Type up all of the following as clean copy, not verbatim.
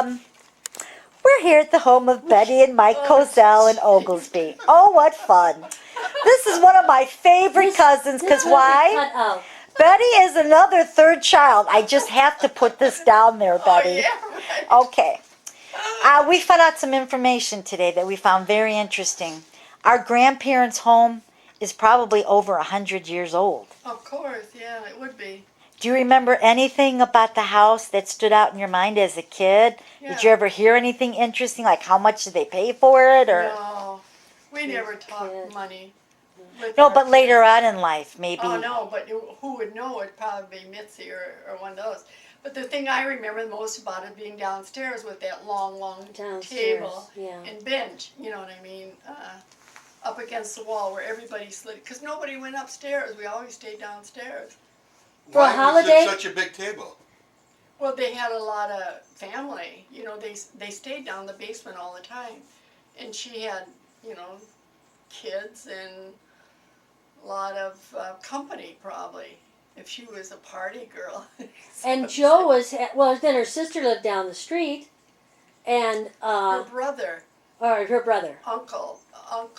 We're here at the home of Betty and Mike Kozel in Oglesby. Oh, what fun. This is one of my favorite cousins, because why? Betty is another third child. I just have to put this down there, Betty. Okay. We found out some information today that we found very interesting. Our grandparents' home is probably over 100 years old. Of course, yeah, it would be. Do you remember anything about the house that stood out in your mind as a kid? Yeah. Did you ever hear anything interesting, like how much did they pay for it? Or No, we never talked money. no, but later on in life, maybe. Oh, no, but who would know? It'd probably be Mitzi or one of those. But the thing I remember the most about it being downstairs with that long table and bench, you know what I mean, up against the wall where everybody slid, because nobody went upstairs. We always stayed downstairs. For a holiday? Was it such a big table? Well, they had a lot of family. You know, they stayed down in the basement all the time. And she had, you know, kids and a lot of company probably, if she was a party girl. And Joe was, well, then her sister lived down the street. And her brother. Or her brother. Uncle was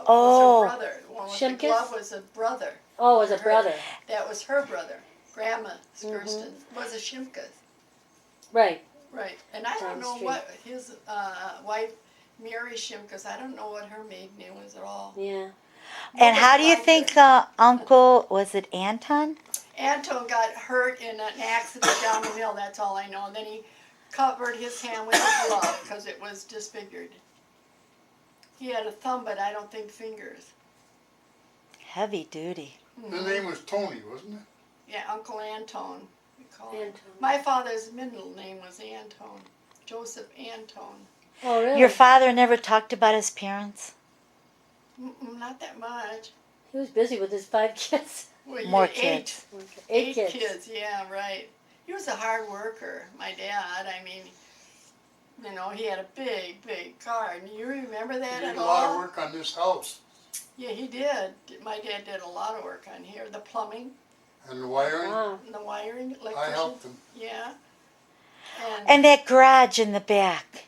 her brother. The one with the glove was a brother. Oh, it was a brother. That was her brother. Grandma Skirston was a Shimkus. Right. Right. And I don't know what his wife, Mary Shimkus, I don't know what her maiden name was at all. Yeah. And how do you think Uncle, was it Anton? Anton got hurt in an accident down the hill, that's all I know. And then he covered his hand with a glove because it was disfigured. He had a thumb, but I don't think fingers. Heavy duty. His name was Tony, wasn't it? Yeah, Uncle Anton. We call him. Anton. My father's middle name was Anton. Joseph Anton. Oh, really? Your father never talked about his parents? Not that much. He was busy with his 5 kids. Well, More kids. Eight kids, yeah, right. He was a hard worker, my dad. I mean, you know, he had a big car. And you remember that at all? He did a lot of work on this house. Yeah, he did. My dad did a lot of work on here. The plumbing. And the wiring. Wow. And the wiring. I helped him. Yeah. And that garage in the back.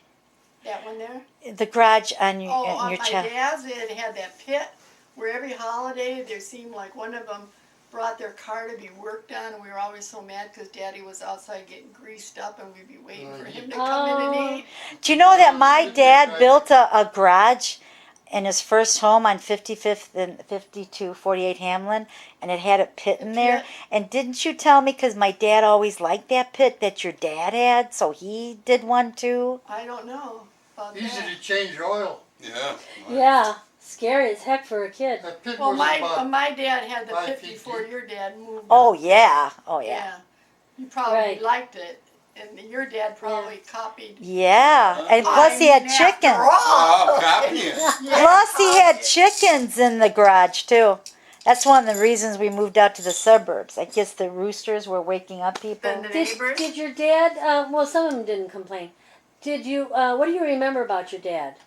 That one there? The garage on your, on your my dad's, it had that pit where every holiday there seemed like one of them brought their car to be worked on, and we were always so mad because Daddy was outside getting greased up and we'd be waiting for him to come in and eat. Do you know that my dad built a garage in his first home on 55th and 5248 Hamlin, and it had a pit in there? And didn't you tell me, because my dad always liked that pit, that your dad had, so he did one too? I don't know about Easy that. to change oil. Yeah. Yeah. Scary as heck for a kid. That pit Well, was about my dad had the 5 pit feet before deep. your dad moved. Oh, yeah. Oh, yeah. Yeah. You probably Right. liked it, and your dad probably copied. Yeah. And plus he had chickens. Oh, copying. Plus he had chickens in the garage too. That's one of the reasons we moved out to the suburbs. I guess the roosters were waking up people. And the neighbors. Did your dad, well, some of them didn't complain. Did you, what do you remember about your dad?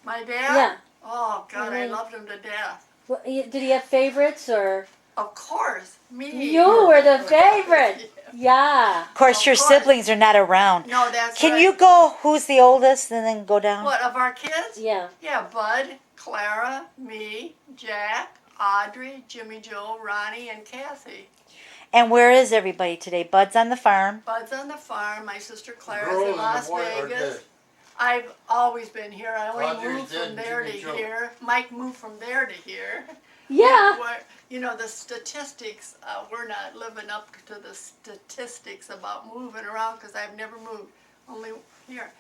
My dad? Yeah. Oh, God, I loved him to death. What, did he have favorites or? Of course, me. You were the favorite. Yeah. Of course, your siblings are not around. No, that's Can right. you go, who's the oldest, and then go down? What, of our kids? Yeah. Yeah, Bud, Clara, me, Jack, Audrey, Jimmy Joe, Ronnie, and Kathy. And where is everybody today? Bud's on the farm. Bud's on the farm. My sister Clara's girl in and the Las boy are Vegas. dead. I've always been here. I only Audrey's moved dead from and there to Jimmy Joe. here. Mike moved from there to here. Yeah. You know, the statistics, we're not living up to the statistics about moving around because I've never moved, only here.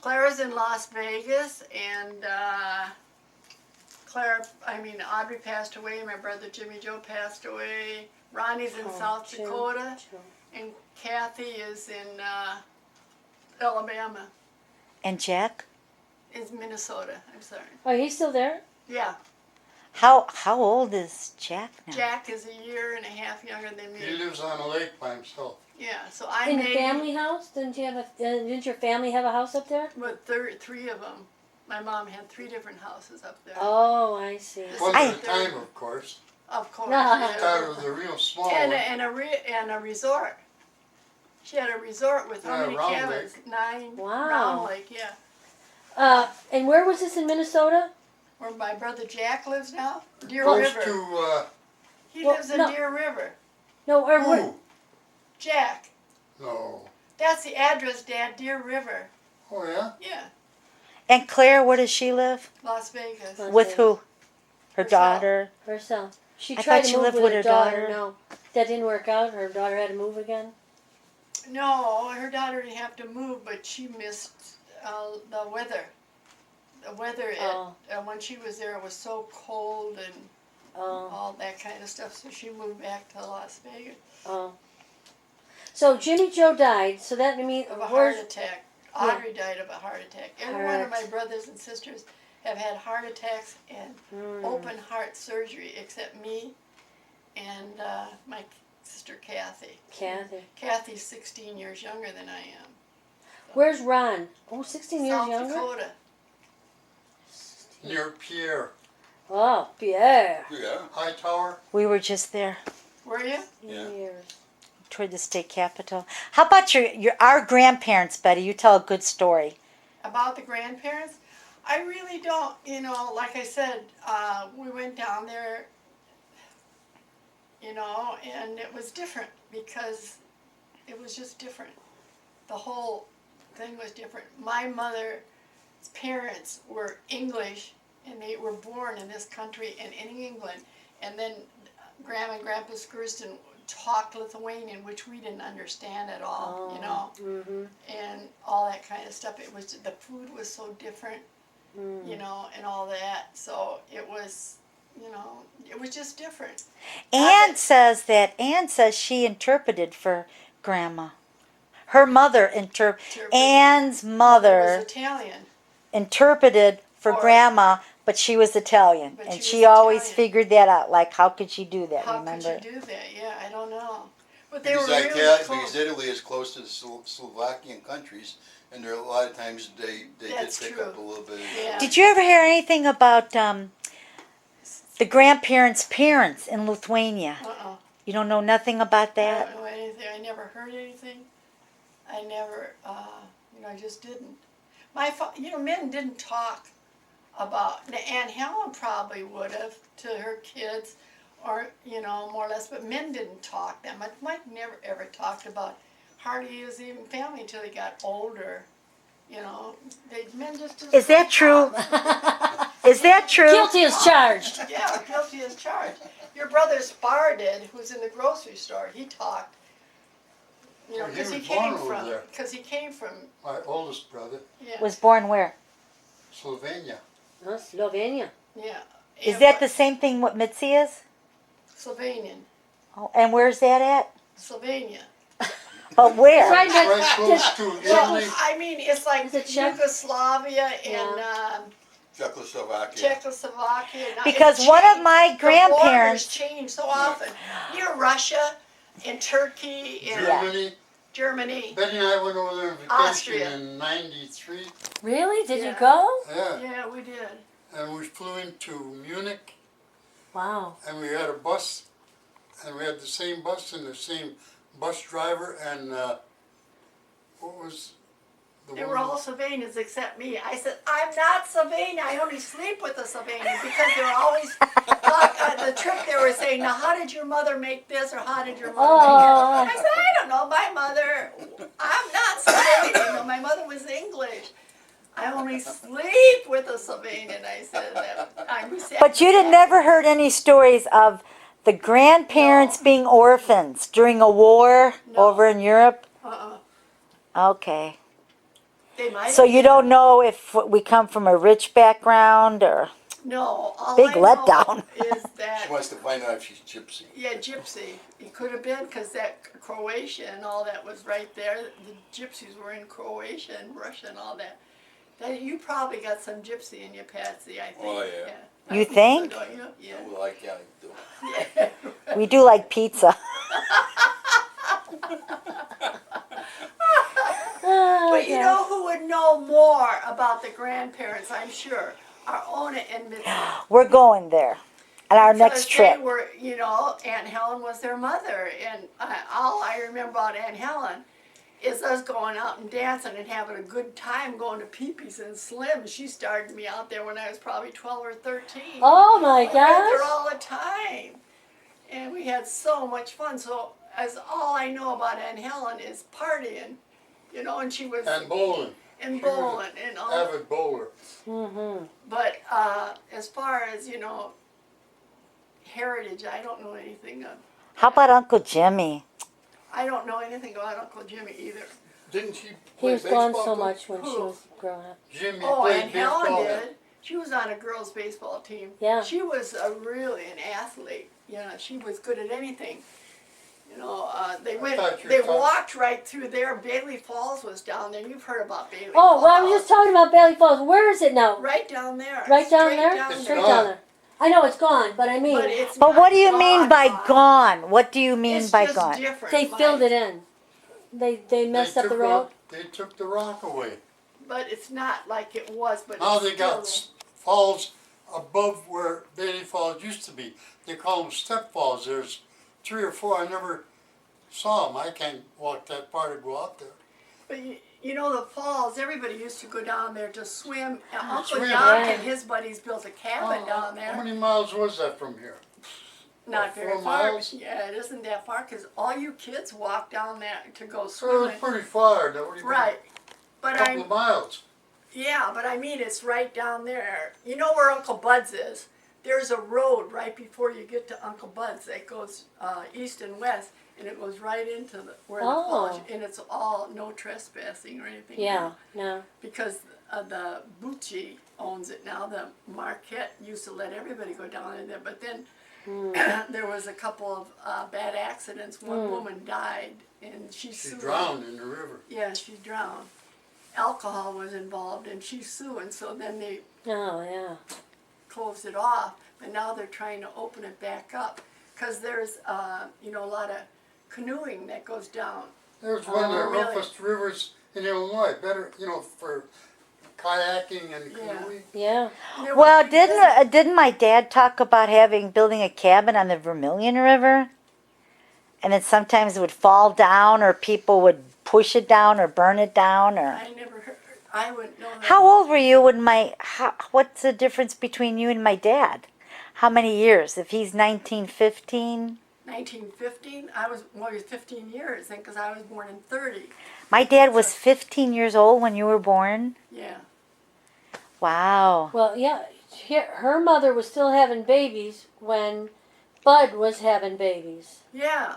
Clara's in Las Vegas, and Audrey passed away, my brother Jimmy Joe passed away, Ronnie's in South Dakota, and Kathy is in Alabama. And Jack? Is Minnesota, I'm sorry. Oh, he's still there? Yeah. How old is Jack now? Jack is a year and a half younger than me. He lives on a lake by himself. Yeah, so I In the made family house? Didn't you have a? Didn't your family have a house up there? But three of them. My mom had 3 different houses up there. Oh, I see. One at a time, of course. Of course. Yeah. yeah. Started with a real small And one. a resort. She had a resort with how Yeah, many Round cabins? Lake. 9. Wow. Round Lake, yeah. And where was this in Minnesota? Where my brother Jack lives now? Deer Close River. to, He Well, lives in no. Deer River. No, or who? Jack. No. That's the address, Dad. Deer River. Oh, yeah? Yeah. And Claire, where does she live? Las Vegas. Las With Vegas. who? Her Herself. daughter? Herself. She I tried thought to she move lived with with her her daughter. daughter. No, that didn't work out. Her daughter had to move again. No, her daughter didn't have to move, but she missed the weather. The weather, Oh. when she was there, it was so cold and Oh, all that kind of stuff, so she moved back to Las Vegas oh. So Jimmy Joe died. So that means of a heart where's attack. Yeah. Audrey died of a heart attack. Every one of my brothers and sisters have had heart attacks and open heart surgery, except me and my sister Kathy. Kathy? Kathy's 16 years younger than I am. Where's Ron? Oh, 16 years South younger. Dakota. Near Pierre. Oh, Pierre. Yeah. High Tower. We were just there. Were you? Yeah. Years. Toward the state capitol. How about our grandparents, Betty? You tell a good story. About the grandparents? I really don't, like I said, we went down there, and it was different because it was just different. The whole thing was different. My mother's parents were English, and they were born in this country and in England, and then Grandma and Grandpa Skurston talked Lithuanian, which we didn't understand at all, Mm-hmm. and all that kind of stuff. It was, the food was so different, and all that. So it was, it was just different. Anne says she interpreted for Grandma. Her mother Anne's It was mother Italian. interpreted for Or- Grandma, but she was Italian, But and she she was always Italian. figured that out. Like, how could she do that? How Remember? could you do that? Yeah, I don't know. But they Because, were really because close. Italy is close to the Slovakian countries, and there are a lot of times they That's did pick true. up a little bit. Yeah. Did you ever hear anything about the grandparents' parents in Lithuania? You don't know nothing about I that? don't know anything. I never heard anything. I never, I just didn't. Men didn't talk about, Aunt Helen probably would have to her kids, or, more or less, but men didn't talk that much. Mike never ever talked about, hardly was even family until he got older. Men just didn't Is that true? Is that true? Guilty as charged. Yeah, guilty as charged. Your brother Spar did, who's in the grocery store. He talked. Well, he Because he was born came over from. there. Because he came from. My oldest brother, Yeah. Was born where? Slovenia. Oh, Slovenia. Yeah. Is that the same thing what Mitzi is? Slovenian. Oh, and where's that at? Slovenia. But where? Right It's next right close to Well, Italy. I mean, it's like Is it Czech? Yugoslavia and Czechoslovakia. Czechoslovakia. Now, Because it's one of changed. my The borders grandparents, change so often. Near Russia, and Turkey, and Germany. Germany. Betty and I went over there on vacation Austria. in '93. Really? Did you Yeah. go? Yeah. Yeah, we did. And we flew into Munich, Wow. and we had a bus, and we had the same bus and the same bus driver, and what was the They one? were all Sylvanians except me. I said, I'm not Sylvania. I only sleep with the Sylvanians because they were always, the trip they were saying, now how did your mother make this or how did your mother make Oh. that? I said, I don't know. My mother, I'm not Sylvanian. No, my mother was English. I only sleep with a Sylvanian. I said that. but you never heard any stories of the grandparents being orphans during a war No. over in Europe? Okay. They might So have you been. don't know if we come from a rich background or... No. All Big I letdown. know is that She wants to find out if she's gypsy. yeah, gypsy. It could have been because that Croatia and all that was right there. The gypsies were in Croatia and Russia and all that. You probably got some gypsy in you, Patsy, I think. Oh, yeah. You I think? So, don't you? Yeah. Well, I can't do. Yeah. We do like pizza. But you know who would know more about the grandparents, I'm sure, are Ona and Mitzi. We're going there on our next Because trip. They were, Aunt Helen was their mother, and all I remember about Aunt Helen is us going out and dancing and having a good time going to Pee-Pee's and Slim. She started me out there when I was probably 12 or 13. Oh my We went there gosh. all the time. And we had so much fun. So as all I know about Aunt Helen is partying, you know, and she was And bowling. and She was bowling and all. Avid bowler. Mm-hmm. But as far as, you know, heritage, I don't know anything of. How about Uncle Jimmy? I don't know anything about Uncle Jimmy either. Didn't she He play was baseball? gone so too? much when she Who? was growing up. Jimmy Oh, played and baseball. Helen did. She was on a girls' baseball team. Yeah. She was really an athlete. You know, she was good at anything. You know, they thought you were they talking- walked right through there. Bailey Falls was down there. You've heard about Bailey Oh, Falls. well, I was just talking about Bailey Falls. Where is it now? Right down there. Right down Straight there? Down It's Straight there. gone. down there. I know it's gone, but I mean, But it's But what do you not mean by gone? What do you mean It's by just gone? different. they filled it in. They messed up the road. They took the rock away. But it's not like it was. But Now it's they got still falls above where Bailey Falls used to be. They call them step falls. There's 3 or 4. I never saw them. I can't walk that far to go out there. But you know the falls. Everybody used to go down there to swim. Uncle Swim, Doc right. and his buddies built a cabin down there. How many miles was that from here? Not About very 4 far. miles? Yeah, it isn't that far because all you kids walk down there to go Well, it swimming. was pretty far. That would be Right. But a couple of miles. yeah, but I mean it's right down there. You know where Uncle Bud's is? There's a road right before you get to Uncle Bud's that goes east and west, and it goes right into where the falls, and it's all no trespassing or anything. Yeah, no. Because the Bucci owns it now. The Marquette used to let everybody go down in there, but then there was a couple of bad accidents. One woman died, and she She sued. drowned in the river. Yeah, she drowned. Alcohol was involved, and she's suing. So then they Oh, yeah. closed it off, but now they're trying to open it back up because there's you know, a lot of canoeing that goes down. There's one of the really? roughest rivers in Illinois. Better, you know, for kayaking and Yeah. canoeing. Yeah. There Well, was- didn't my dad talk about building a cabin on the Vermilion River? And then sometimes it would fall down, or people would push it down, or burn it down, or. I never heard. I wouldn't know that. How old were you when what's the difference between you and my dad? How many years? If he's 1915, 1915. I was 15 years then because I was born in 30. my dad was 15 years old when you were born. Yeah. Wow. Well, yeah. Her mother was still having babies when Bud was having babies. Yeah.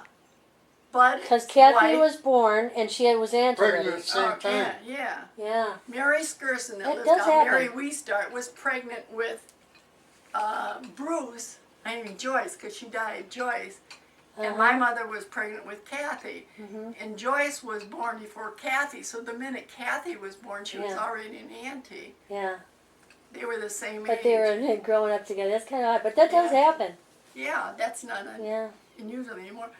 But Because Kathy was born and she was aunt Pregnant already. at the same time. Yeah. Yeah. Mary Skerson that That lives does down happen. Mary Weestart was pregnant with Bruce. I mean Joyce because she died. Joyce. And my mother was pregnant with Kathy. And Joyce was born before Kathy. So the minute Kathy was born, she was Yeah. already an auntie. Yeah. They were the same But age. they were growing up together. That's kind of odd. But that does Yeah. happen. Yeah, that's not Yeah. unusual anymore.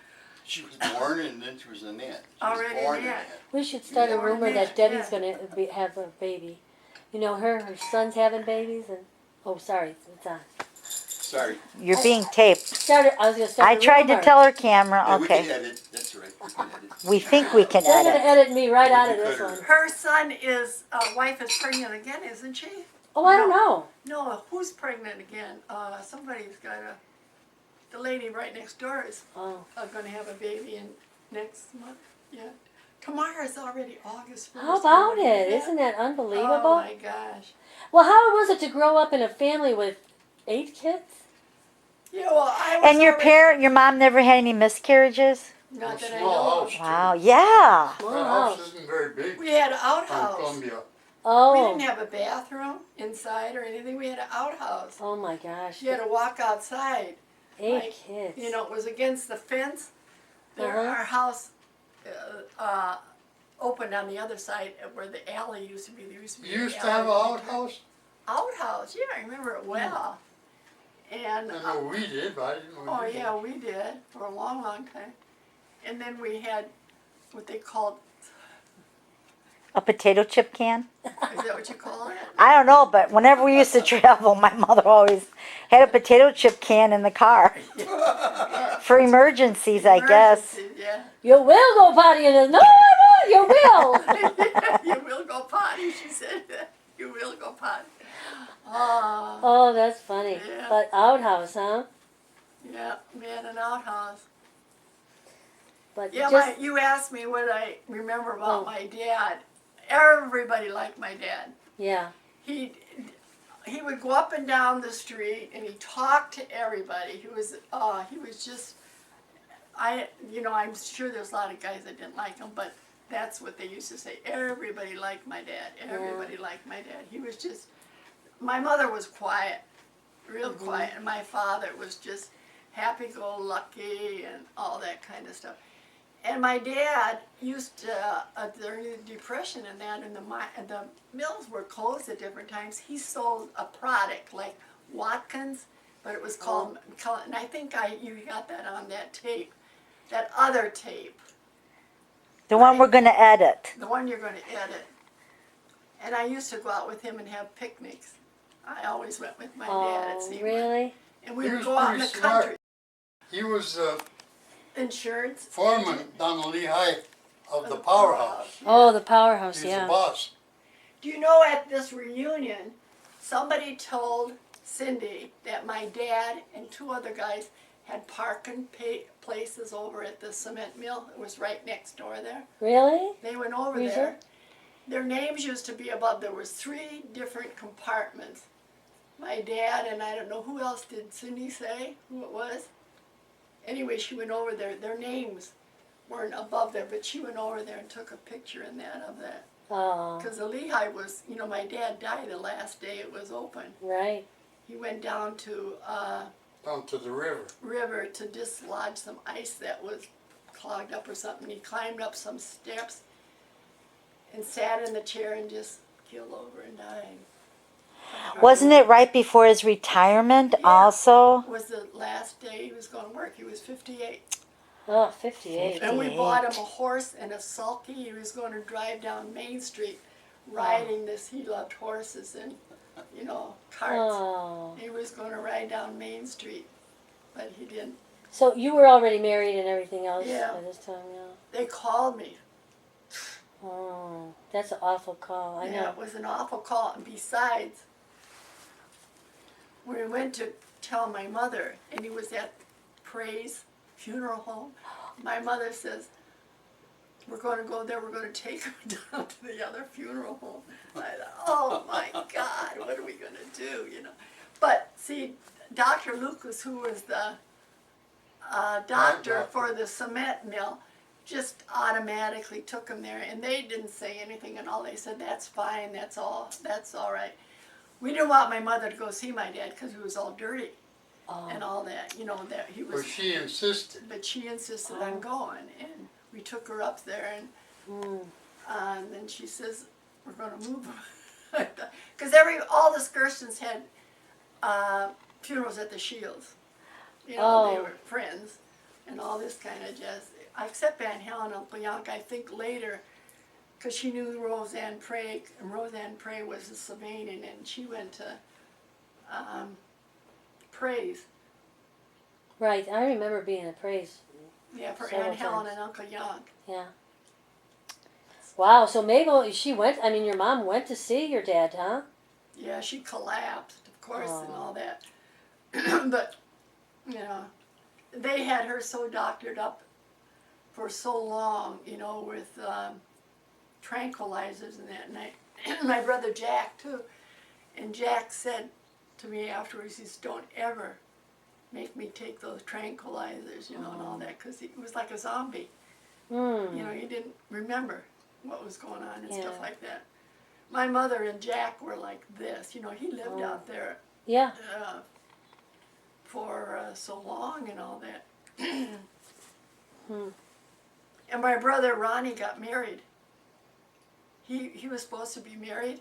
She was born and then she was an aunt. She Already was born an aunt. We should start a Yeah. rumor Yeah. that Debbie's going to have a baby. You know, her son's having babies. And oh, sorry. It's on. Sorry. You're being taped. I was going to start I a tried to rumor. tell her camera. Yeah, we can Okay. edit. That's right. We can edit. We think we can They're going to edit. edit me right out of We this could. one. Her son is, wife is pregnant again, isn't she? Oh, I don't know. No, who's pregnant again? Somebody's got the lady right next door is Oh. going to have a baby in next month. Yeah. Tomorrow's already August 1st. How about already. it? Yeah. Isn't that Oh unbelievable? my gosh. Well, how was it to grow up in a family with 8 kids? Yeah, well, I was And your mom never had any miscarriages? Not that I Small know of. house. Wow. Yeah. That Wow. house isn't very big We had an on outhouse. Columbia. We Oh. didn't have a bathroom inside or anything. We had an outhouse. Oh my gosh. You had to walk outside. 8 like, kids. You know, it was against the fence. There, Uh-huh. our house opened on the other side of where the alley used to be. There used to be You used an to have an alley. outhouse? Outhouse, yeah, I remember it well. And I know we did, but I didn't know oh you did. yeah, we did for a long, long time. And then we had what they called, A potato chip can? is that what you call it? I don't know, but whenever we used to travel, my mother always had a potato chip can in the car. For emergencies, I guess. Emergency, yeah. You will go potty in this. No, I You will. You will go potty, she said. You will go potty. Oh, Oh, that's funny. Yeah. But outhouse, huh? yeah, man, an outhouse. But Yeah, just you asked me what I remember about Oh. my dad. Everybody liked my dad. yeah. He would go up and down the street and he talked to everybody. He was just I'm sure there's a lot of guys that didn't like him, but that's what they used to say. Everybody liked my dad. Everybody liked my dad. He was just, my mother was quiet, real quiet, and my father was just happy-go-lucky and all that kind of stuff. And my dad used to, during the Depression and that, and the mills were closed at different times, he sold a product like Watkins, but it was called, and I think you got that on that tape, that other tape. The one we're going to edit. The one you're going to edit. And I used to go out with him and have picnics. I always went with my dad. Oh, See, really? and we He would was go out in the pretty smart. country. He was Insurance. foreman down in Lehigh of the powerhouse. Oh, the powerhouse, He was yeah. the boss. Do you know at this reunion, somebody told Cindy that my dad and two other guys had parking places over at the cement mill. It was right next door there. Really? They went over You there. sure? Their names used to be above. There was 3 different compartments. My dad and I don't know who else did Cindy say who it was. Anyway, she went over there. Their names weren't above there, but she went over there and took a picture in that of that. Oh, Because the Lehigh was, my dad died the last day it was open. right. He went down to Down to the river. river to dislodge some ice that was clogged up or something. He climbed up some steps and sat in the chair and just keeled over and died. Wasn't it right before his retirement Yeah. also? It was the last day he was going to work. He was 58. Oh, 58. And we bought him a 58. horse and a sulky. He was going to drive down Main Street riding this. He loved horses and, carts. Oh. He was going to ride down Main Street, but he didn't. So you were already married and everything else Yeah. by this time, yeah. They called me. Oh, that's an awful call. I Yeah, know. it was an awful call. And besides, we went to tell my mother, and he was at Praise Funeral Home. My mother says, we're going to go there, we're going to take him down to the other funeral home. I thought, oh my God, what are we going to do, But see, Dr. Lucas, who was the doctor for the cement mill, just automatically took him there, and they didn't say anything at all. They said, that's fine, that's all right. We didn't want my mother to go see my dad because he was all dirty and all that, that he was. But she insisted. But she insisted on going, and we took her up there, and then she says, we're going to move him. Because all the excursions had funerals at the Shields. They were friends, and all this kind of jazz. Except Aunt Helen and Uncle Yank, I think later, because she knew Roseanne Prey, and Roseanne Prey was a Savanian, and she went to Praise. Right, I remember being at Praise. Yeah, for Several Aunt Helen times. and Uncle Yank. Yeah. Wow, so Mabel, your mom went to see your dad, huh? Yeah, she collapsed, of course, and all that. But, they had her so doctored up for so long, with tranquilizers and that. And my brother Jack, too. And Jack said to me afterwards, he says, don't ever make me take those tranquilizers, and all that, because he was like a zombie. He didn't remember what was going on and stuff like that. My mother and Jack were like this. He lived out there Yeah. for so long and all that. And my brother Ronnie got married. He was supposed to be married.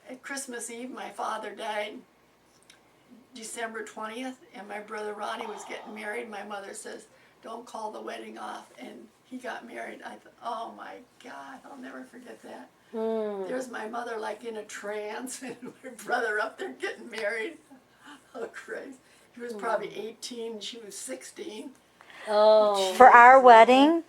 At Christmas Eve, my father died December 20th, and my brother Ronnie was getting married. My mother says, don't call the wedding off, and he got married. I thought, oh my God, I'll never forget that. There's my mother like in a trance, and my brother up there getting married. Oh, crazy. He was probably 18, and she was 16. Oh. For our wedding,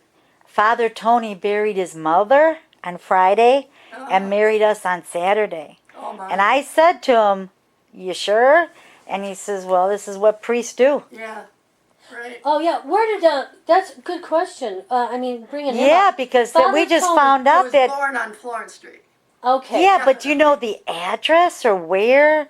Father Tony buried his mother on Friday and married us on Saturday. Oh my. And I said to him, you sure? And he says, well, this is what priests do. Yeah. Right. Oh yeah, where did that's a good question. I mean, bringing him Yeah, up. because Father we just Tony found He out was that, born on Florence Street. Okay. yeah, but do you know the address or where?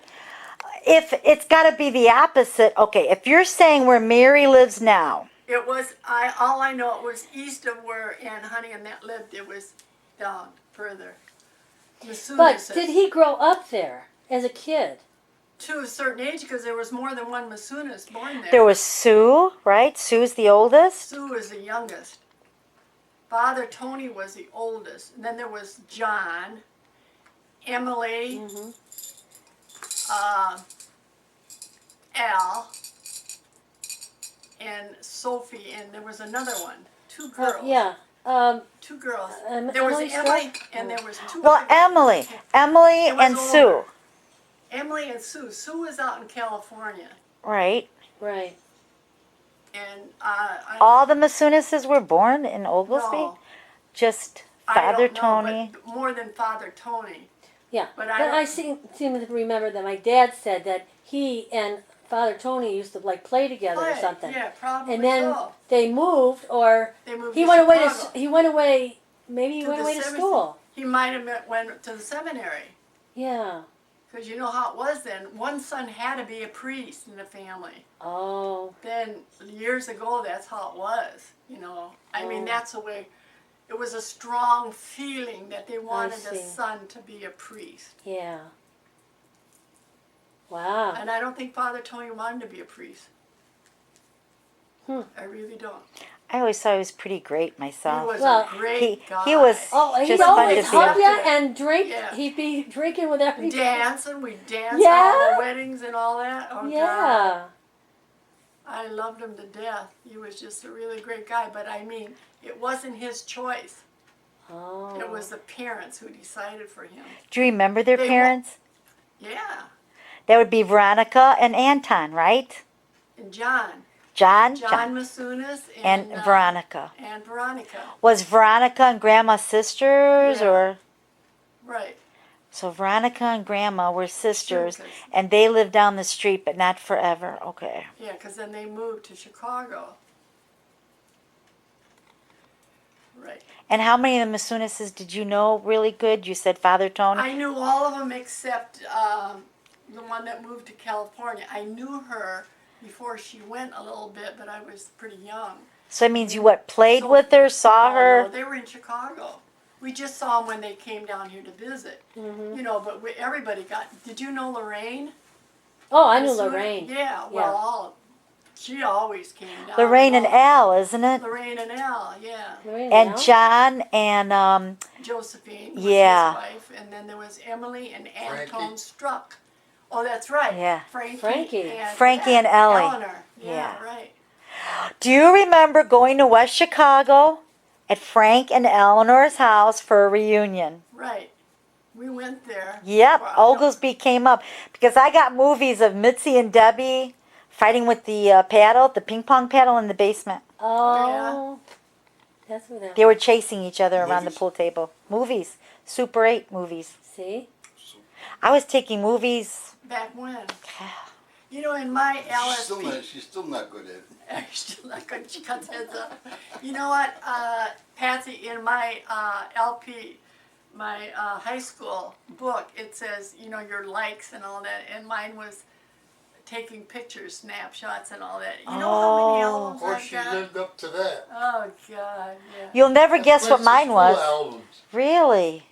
If it's got to be the opposite. Okay, if you're saying where Mary lives now, It was all I know it was east of where Aunt Honey and that lived. It was down further. But did he grow up there as a kid? To a certain age, because there was more than one Masunas born there. there was Sue, right? Sue's the oldest. Sue was the youngest. Father Tony was the oldest. And then there was John, Emily, Al, and Sophie, and there was another one. Two girls. Yeah. Two girls. Emily There was Struck? Emily, and there was two. Well, other girls. Emily It was and older. Sue, Emily and Sue. Sue was out in California, right? Right. and All the Masunases were born in Oglesby? no, Just I Father don't know, Tony? but more than Father Tony. Yeah. But But I I seem to remember that my dad said that he and Father Tony used to like play together or Play, something. Yeah, probably And then so. they moved, or They moved he to went away Chicago. to he went away. Maybe he To went the away to seminary. school. He might have went to the seminary. Yeah. Because you know how it was then. One son had to be a priest in the family. Oh. Then years ago, that's how it was. You know, I mean, Oh. that's the way. It was a strong feeling that they wanted the see. son to be a priest. Yeah. Wow. And I don't think Father Tony wanted to be a priest. I really don't. I always thought he was pretty great He myself. was Well, a great he guy. was Oh, he'd just fun always to see hug him. you and drink. Yeah. He'd be drinking with everybody. Dancing, we danced Yeah? at all the weddings and all that. Oh, God. Yeah. I loved him to death. He was just a really great guy. But I mean, it wasn't his choice. Oh. It was the parents who decided for him. Do you remember their They wa- parents? Yeah. That would be Veronica and Anton, right? And John. John? John Masunas And Veronica. And Veronica. Was Veronica and Grandma sisters, Yeah. or? Right. So Veronica and Grandma were sisters, 'Cause- and they lived down the street, but not forever. Okay. Yeah, because then they moved to Chicago. Right. And how many of the Masunases did you know really good? You said Father Tony? I knew all of them except the one that moved to California. I knew her before she went a little bit, but I was pretty young. So that means you what, played So- with her, saw Oh, her? no, they were in Chicago. We just saw them when they came down here to visit. You know, but everybody got. Did you know Lorraine? Oh, I knew Masuna? Lorraine. Yeah. Well, she always came down. Lorraine and Al, isn't it? Lorraine and Al. Yeah. Lorraine And now? John and Josephine was Yeah. his wife, and then there was Emily and Anton Frankie. Struck. Oh, that's right. Yeah. Frankie. Frankie and Ellie. Eleanor. Yeah, Yeah. right. do you remember going to West Chicago at Frank and Eleanor's house for a reunion? Right. We went there. Yep, Wow. Oglesby came up because I got movies of Mitzi and Debbie fighting with the paddle, the ping pong paddle in the basement. Oh. That's what that They were chasing each other around the Movies? pool table. Movies, Super 8 movies. See? I was taking movies. Back when. You know, in my LSP. She's still not good at it. Still not good. She cuts heads up. You know what, Patsy, in my LP, my high school book, it says, you know, your likes and all that, and mine was taking pictures, snapshots and all that. You know how many Oh. Of albums course, I've she got? lived up to that. Oh, God, yeah. You'll never That guess place what is mine full of was. albums. Really?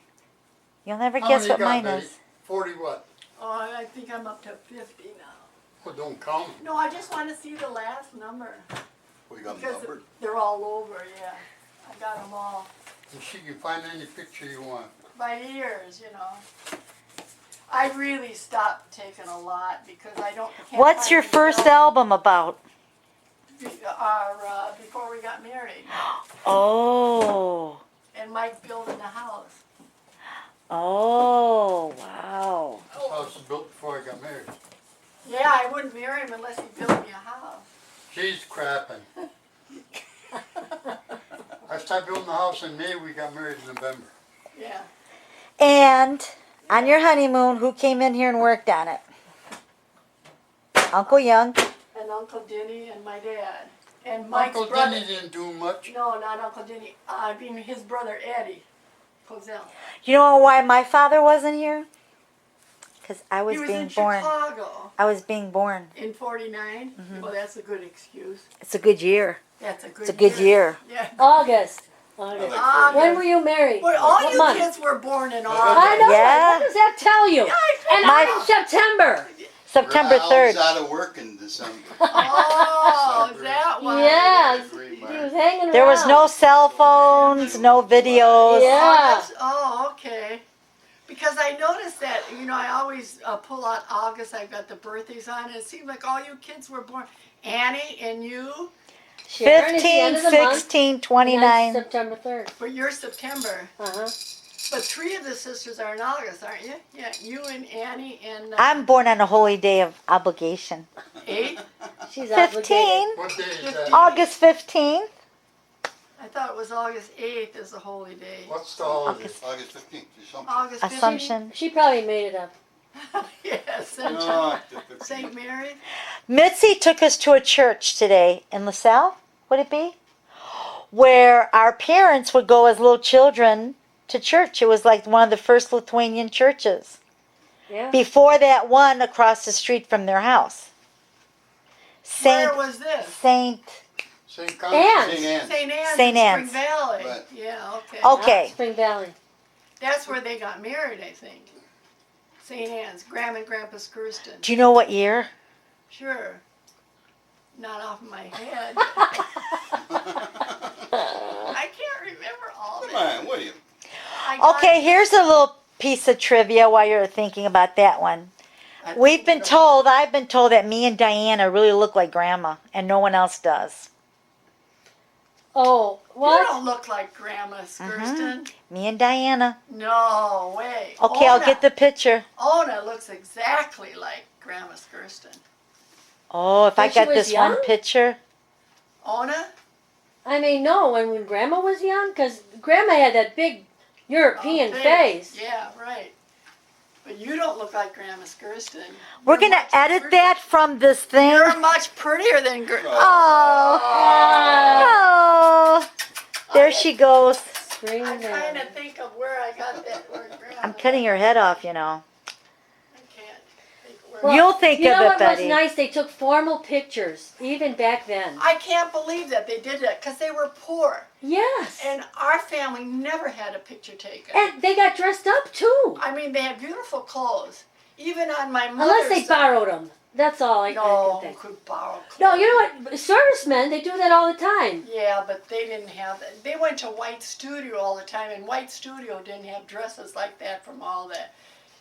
You'll never How guess many what you got, mine Betty? is. 40 what? Oh, I think I'm up to 50 now. Well, don't count 'em. No, I just want to see the last number. We got them Because numbered. they're all over, yeah. I got them all. And she can find any picture you want. By ears, you know. I really stopped taking a lot because I don't. can't What's find your any first album album about? before we got married, Oh. and Mike building the house. Oh, wow. This house was built before I got married. Yeah, I wouldn't marry him unless he built me a house. She's crapping. I started building the house in May, we got married in November. Yeah. And on your honeymoon, who came in here and worked on it? Uncle Young. And Uncle Denny and my dad. And Mike's Uncle brother. Denny didn't do much. No, not Uncle Denny. I mean his brother Eddie Kozel. You know why my father wasn't here? Because I was He was being in born. Chicago I was being born. in '49. Well, that's a good excuse. It's a good year. That's a good. It's a good year. Yeah. August. August. When were you married? Well, all What you month? kids were born in I August. know. Yeah. What does that tell you? And I'm in September. September I 3rd. was out of work in December. Oh, is that why? Yes. Free He March. was hanging around. There was no cell phones, no videos. Yeah. Oh, okay. Because I noticed that, I always pull out August. I've got the birthdays on, and it seemed like all you kids were born. Annie and you, Sharon is the 15, end of the month, 16, and 29. that's September 3rd. but you're September. Uh-huh. But 3 of the sisters are in August, aren't you? Yeah, you and Annie and I'm born on a holy day of obligation. 8. She's 15. obligated. What day is that? August 15th. I thought it was August 8th is the holy day. What's the holiday? August. August 15th or something. August 15th. Assumption. She probably made it up. Yes, No, St. Mary. Mitzi took us to a church today in LaSalle, would it be? Where our parents would go as little children to church. It was like one of the first Lithuanian churches. Yeah. Before that one across the street from their house. Where was this? Saint. St. And- Constance. St. Anne's. St. Anne's St. in Anne's. Spring Valley. Right. Yeah, okay. Okay. Spring Valley. That's where they got married, I think. St. Anne's, Grandma and Grandpa Skurston. Do you know what year? Sure. Not off my head. I can't remember all Come that. on, William. I got Okay, it. here's a little piece of trivia while you're thinking about that one. I I've been think told that me and Diana really look like Grandma, and no one else does. Oh, You what? don't look like Grandma Skurston. Me and Diana. No way. Okay, I'll Ona- get the picture. Ona looks exactly like Grandma Skurston. Oh, if I When she got was this one young? picture. Ona? I mean, no, when Grandma was young, because Grandma had that big European Oh, face. Yeah, right. But you don't look like Grandma Skurston. We're You're going to much edit prettier. that from this thing. You're much prettier than Grandma. Oh. Oh. There she goes. Spring I'm trying Valley. to think of where I got that word Grandma. I'm cutting her head off, you know. I can't think where. Well, You'll think you of know it, what Betty. was nice? They took formal pictures, even back then. I can't believe that they did that because they were poor. Yes. And our family never had a picture taken. And they got dressed up, too. I mean, they had beautiful clothes. Even on my mother's Unless they side. borrowed them. That's all I No, can who think. could borrow clothes. No, you know what? Servicemen, they do that all the time. Yeah, but they didn't have that. They went to White Studio all the time, and White Studio didn't have dresses like that from all that.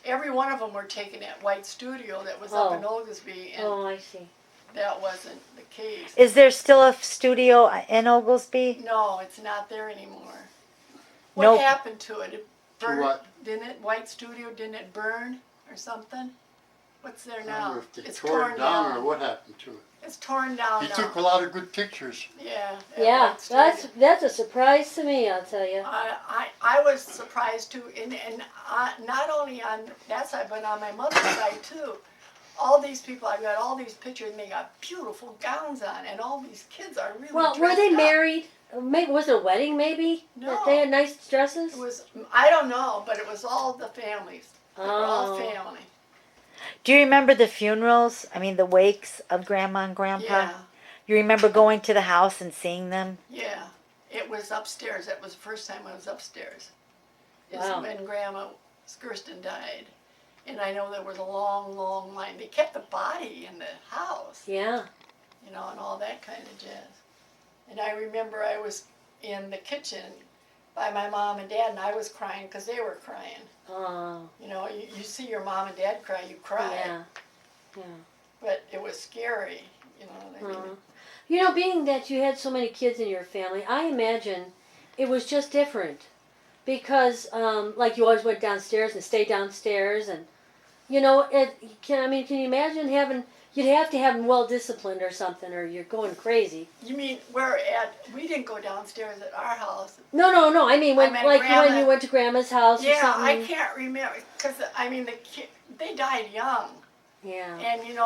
Every one of them were taken at White Studio that was up in Oglesby, and Oh, I see. that wasn't the case. Is there still a studio in Oglesby? No, it's not there anymore. What Nope. happened to it? It To burned, what? didn't it? White Studio, didn't it burn or something? What's there I now? wonder if they It's tore torn it down or down. what happened to it. It's torn down He now. took a lot of good pictures. Yeah. at Yeah, White Studio. that's a surprise to me, I'll tell you. I was surprised too, and not only on that side, but on my mother's side too. All these people, I've got all these pictures, and they got beautiful gowns on, and all these kids are really Well, were dressed they up. married? Maybe, was it a wedding, maybe? No. That they had nice dresses? It was, I don't know, but it was all the families. They were all Oh. family. Do you remember the funerals? I mean, the wakes of Grandma and Grandpa? Yeah, You remember going to the house and seeing them? yeah. It was upstairs. That was the first time I was upstairs. Is Wow. when Grandma Skurston died. And I know there was a long, long line. They kept the body in the house. Yeah. And all that kind of jazz. And I remember I was in the kitchen by my mom and dad, and I was crying because they were crying. Oh, You see your mom and dad cry, you cry. yeah. Yeah. But it was scary, what I mean? You know, being that you had so many kids in your family, I imagine it was just different. Because, like, you always went downstairs and stayed downstairs, and, can you imagine having you'd have to have them well disciplined or something, or you're going crazy. You mean we didn't go downstairs at our house. No. I mean, when meant like Grandma. when you went to Grandma's house or Yeah, something. I can't remember because I mean they died young, Yeah. and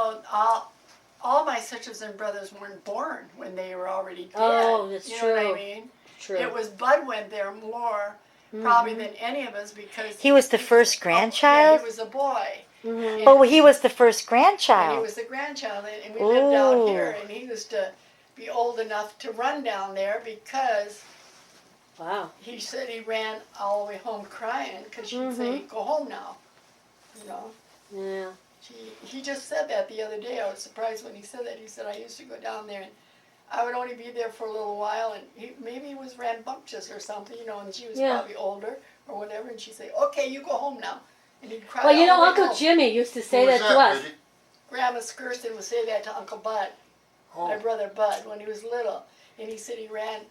all my sisters and brothers weren't born when they were already dead. Oh, that's you true. know what I mean? True. It was Bud went there more probably than any of us because He was the first Yeah, grandchild? he was a boy. Mhm. Oh, he was the first And he grandchild. was the grandchild, and we lived out Ooh. here, and he used to be old enough to run down there because Wow. he said he ran all the way home crying because she'd say, "Go home now," you know. Yeah. He just said that the other day. I was surprised when he said that. He said, "I used to go down there and I would only be there for a little while, and maybe he was rambunctious or something, and she was Yeah. probably older or whatever, and she'd say, 'Okay, you go home now,' and he'd cry. Well, you know, all the way Uncle home. Jimmy used to say Who was that to us. Betty? Grandma Skirston would say that to Uncle Bud, my Oh, brother Bud, when he was little, and he said he ran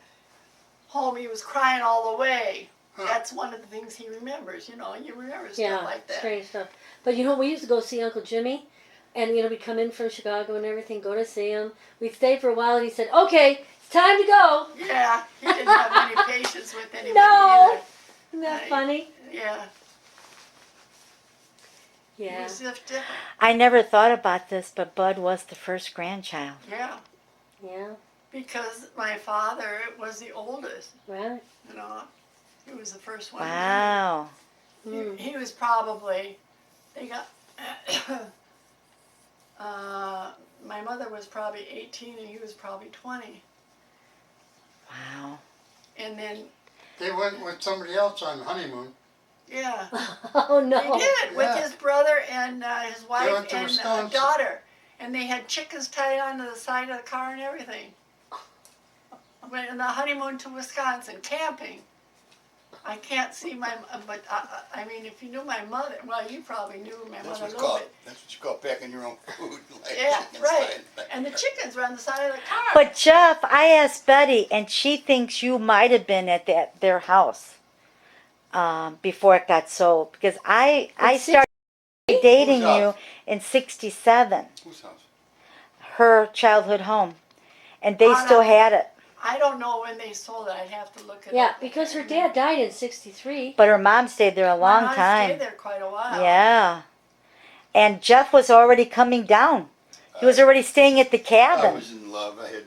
home. He was crying all the way. That's one of the things he remembers. You remember stuff Yeah, like that. strange stuff. But we used to go see Uncle Jimmy, and we'd come in from Chicago and everything, go to see him. We'd stay for a while, and he said, "Okay, it's time to go." Yeah, he didn't have any patience with anybody No. either. Isn't that Right. funny? Yeah, he Yeah. was just different. I never thought about this, but Bud was the first grandchild. Yeah, Yeah. because my father was the oldest. Right. He was the first one. Wow. He was probably, my mother was probably 18 and he was probably 20. Wow. And then, they went with somebody else on honeymoon. yeah, Oh no. he did with Yeah. his brother and his wife went to and Wisconsin. daughter. And they had chickens tied onto the side of the car and everything. Went on the honeymoon to Wisconsin, camping. I can't see but I mean, if you knew my mother, well, you probably knew my That's mother a what you little call bit. that's what you call packing your own food. Like Yeah, chickens right. lying And the back. chickens were on the side of the car. But Jeff, I asked Betty, and she thinks you might have been at their house before it got sold. Because I started dating Whose you house? in '67, Whose house? her childhood home, and they Oh, no. still had it. I don't know when they sold it. I'd have to look it Yeah, up. because her dad died in '63. But her mom stayed there a My long mom time. stayed there quite a while. Yeah. And Jeff was already coming down. He was already staying at the I cabin. was in love. I had,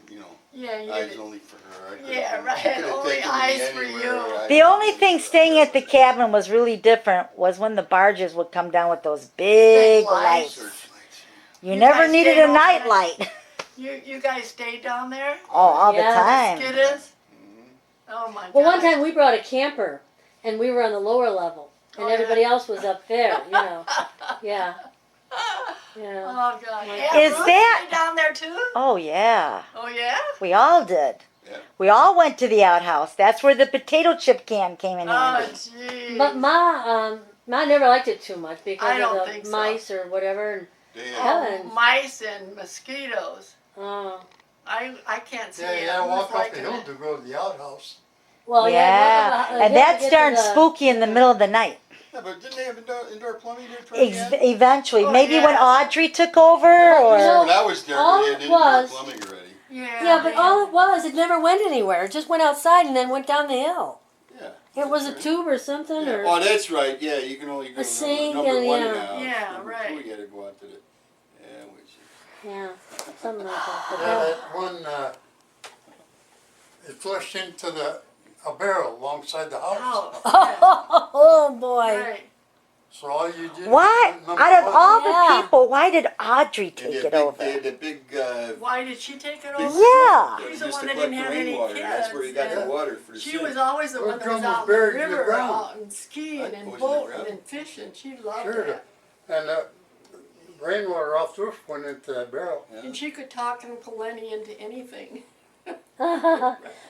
Yeah, you eyes did. only for her. I could've- Yeah, right. she could've Only taken me eyes for anywhere. you. The only thing staying at the cabin was really different was when the barges would come down with those big Big lights. lights. Searchlights. You You never guys needed stayed a overnight? night light. You guys stayed down there? Oh, all Yeah. the time. Skid is? Oh my god. Well, one time we brought a camper, and we were on the lower level, and Oh, yeah. everybody else was up there. Yeah. Yeah. Oh god. Like- Aunt Is Ruth that- stayed down there too? Oh, yeah. Oh yeah? We all did. Yeah. We all went to the outhouse. That's where the potato chip can came in Oh handy. jeez. But Ma never liked it too much I because don't of think the so. mice or whatever. And, They, Heavens. Mice and mosquitoes. oh. I can't see Yeah, it. you gotta walk up like the hill to go to the outhouse. Well, Yeah. yeah. And that's darn spooky in the middle of the night. yeah, but didn't they have indoor plumbing there? Eventually. Oh, Maybe when yeah. Audrey took over Well, or... you know, When I was there, all they it had indoor was- plumbing already. Yeah, but all it was, it never went anywhere. It just went outside and then went down the hill. Yeah. It was a That's tube or something, right. or Oh, that's right. Yeah, you can only go A sink number and, one yeah. now. Yeah, Number right. two, you gotta go out to the. Yeah, which. yeah, something like that. But Yeah, no. that one, it flushed into a barrel alongside the house. Oh, Oh boy! right. So all you did. Why? was number Out of one. all Yeah. the people, why did Audrey They take had it big, over? They had the big. Why did she take it big over? Yeah. that She's was the just one to that collect didn't the have any rainwater. And that's where you got kids. the water for the She sink. was always the Her one that drum was was out in the buried in the river, ground. out and skiing Right, and was in the boating ground. and fishing. She loved Sure. that. And rainwater off the roof went into that barrel. Yeah. And she could talk Uncle Lenny into anything.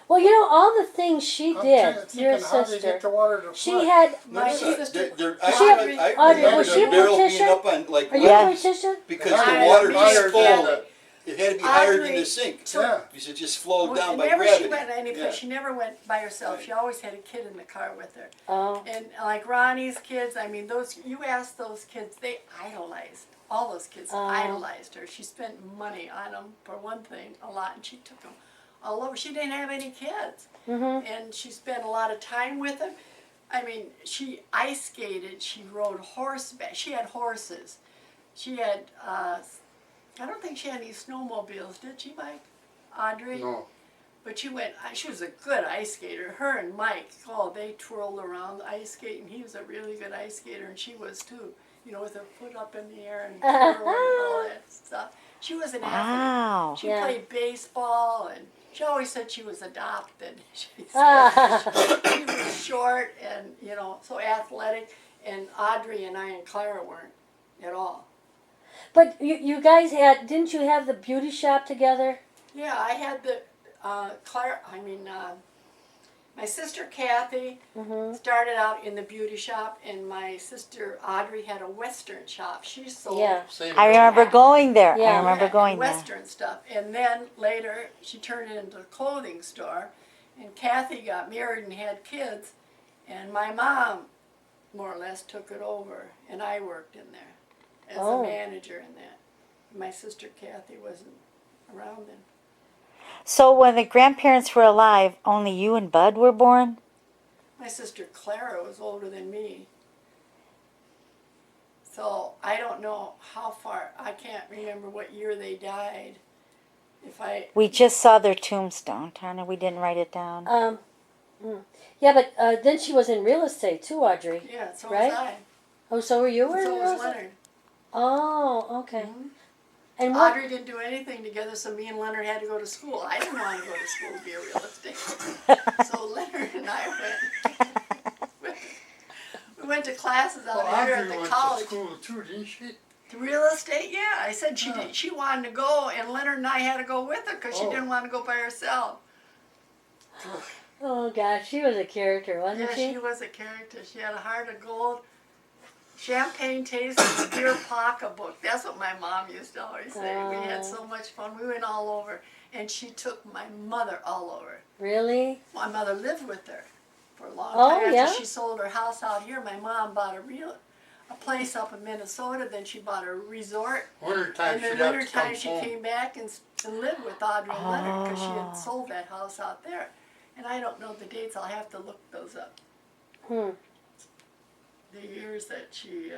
Well, all the things she I'm did, thinking, your how they sister, get the water to she flush? had. No, My no, no. sister- I She a- remember Audrey, was she a the barrel being mortician? up on like Are you Yeah. a mortician? because Yeah. the water Me just and full. Kelly. It had to be higher than Audrey the sink. Yeah. Because it just flowed down by Whenever gravity. she went any place, Yeah. she never went by herself. Right. She always had a kid in the car with her. Oh. And like Ronnie's kids, I mean, you ask those kids, they idolized. All those kids idolized her. She spent money on them, for one thing, a lot, and she took them all over. She didn't have any kids. Mm-hmm. And she spent a lot of time with them. I mean, she ice skated, she rode horseback, she had horses. She had, I don't think she had any snowmobiles, did she, Mike? Audrey? No. But she was a good ice skater. Her and Mike, they twirled around the ice skate, and he was a really good ice skater, and she was too. You know, with her foot up in the air and twirling and all that stuff. She was an Wow. athlete. She Yeah. played baseball, and she always said she was adopted. She was short and, so athletic, and Audrey and I and Clara weren't at all. But you guys didn't you have the beauty shop together? Yeah, I had my sister Kathy started out in the beauty shop, and my sister Audrey had a Western shop. She sold Yeah. Same I remember going there. Yeah. I remember and going there. Western stuff. And then later she turned it into a clothing store, and Kathy got married and had kids, and my mom more or less took it over, and I worked in there as a manager in that. My sister Kathy wasn't around then. So when the grandparents were alive, only you and Bud were born? My sister Clara was older than me. So I don't know how far, I can't remember what year they died. We just saw their tombstone, Tana. We didn't write it down. Yeah, but then she was in real estate too, Audrey. Yeah, so Right? was I. Oh, so were you in So real was estate? Leonard. Oh, okay. And what? Audrey didn't do anything together, so me and Leonard had to go to school. I didn't want to go to school to be a real estate. So Leonard and I went. We went to classes out here at Audrey the went college. to school too, didn't she? To real estate, yeah. I said she did. She wanted to go, and Leonard and I had to go with her because she didn't want to go by herself. Oh gosh, she was a character, wasn't Yeah, she was a character. She had a heart of gold. Champagne tasting, beer pocketbook. That's what my mom used to always say. We had so much fun. We went all over, and she took my mother all over. Really? My mother lived with her for a long Oh, time. After yeah? she sold her house out here, my mom bought a place up in Minnesota. Then she bought a resort. Wintertime And then she'd have to wintertime come she home. came back and lived with Audrey and Leonard because she had sold that house out there. And I don't know the dates. I'll have to look those up. The years that she...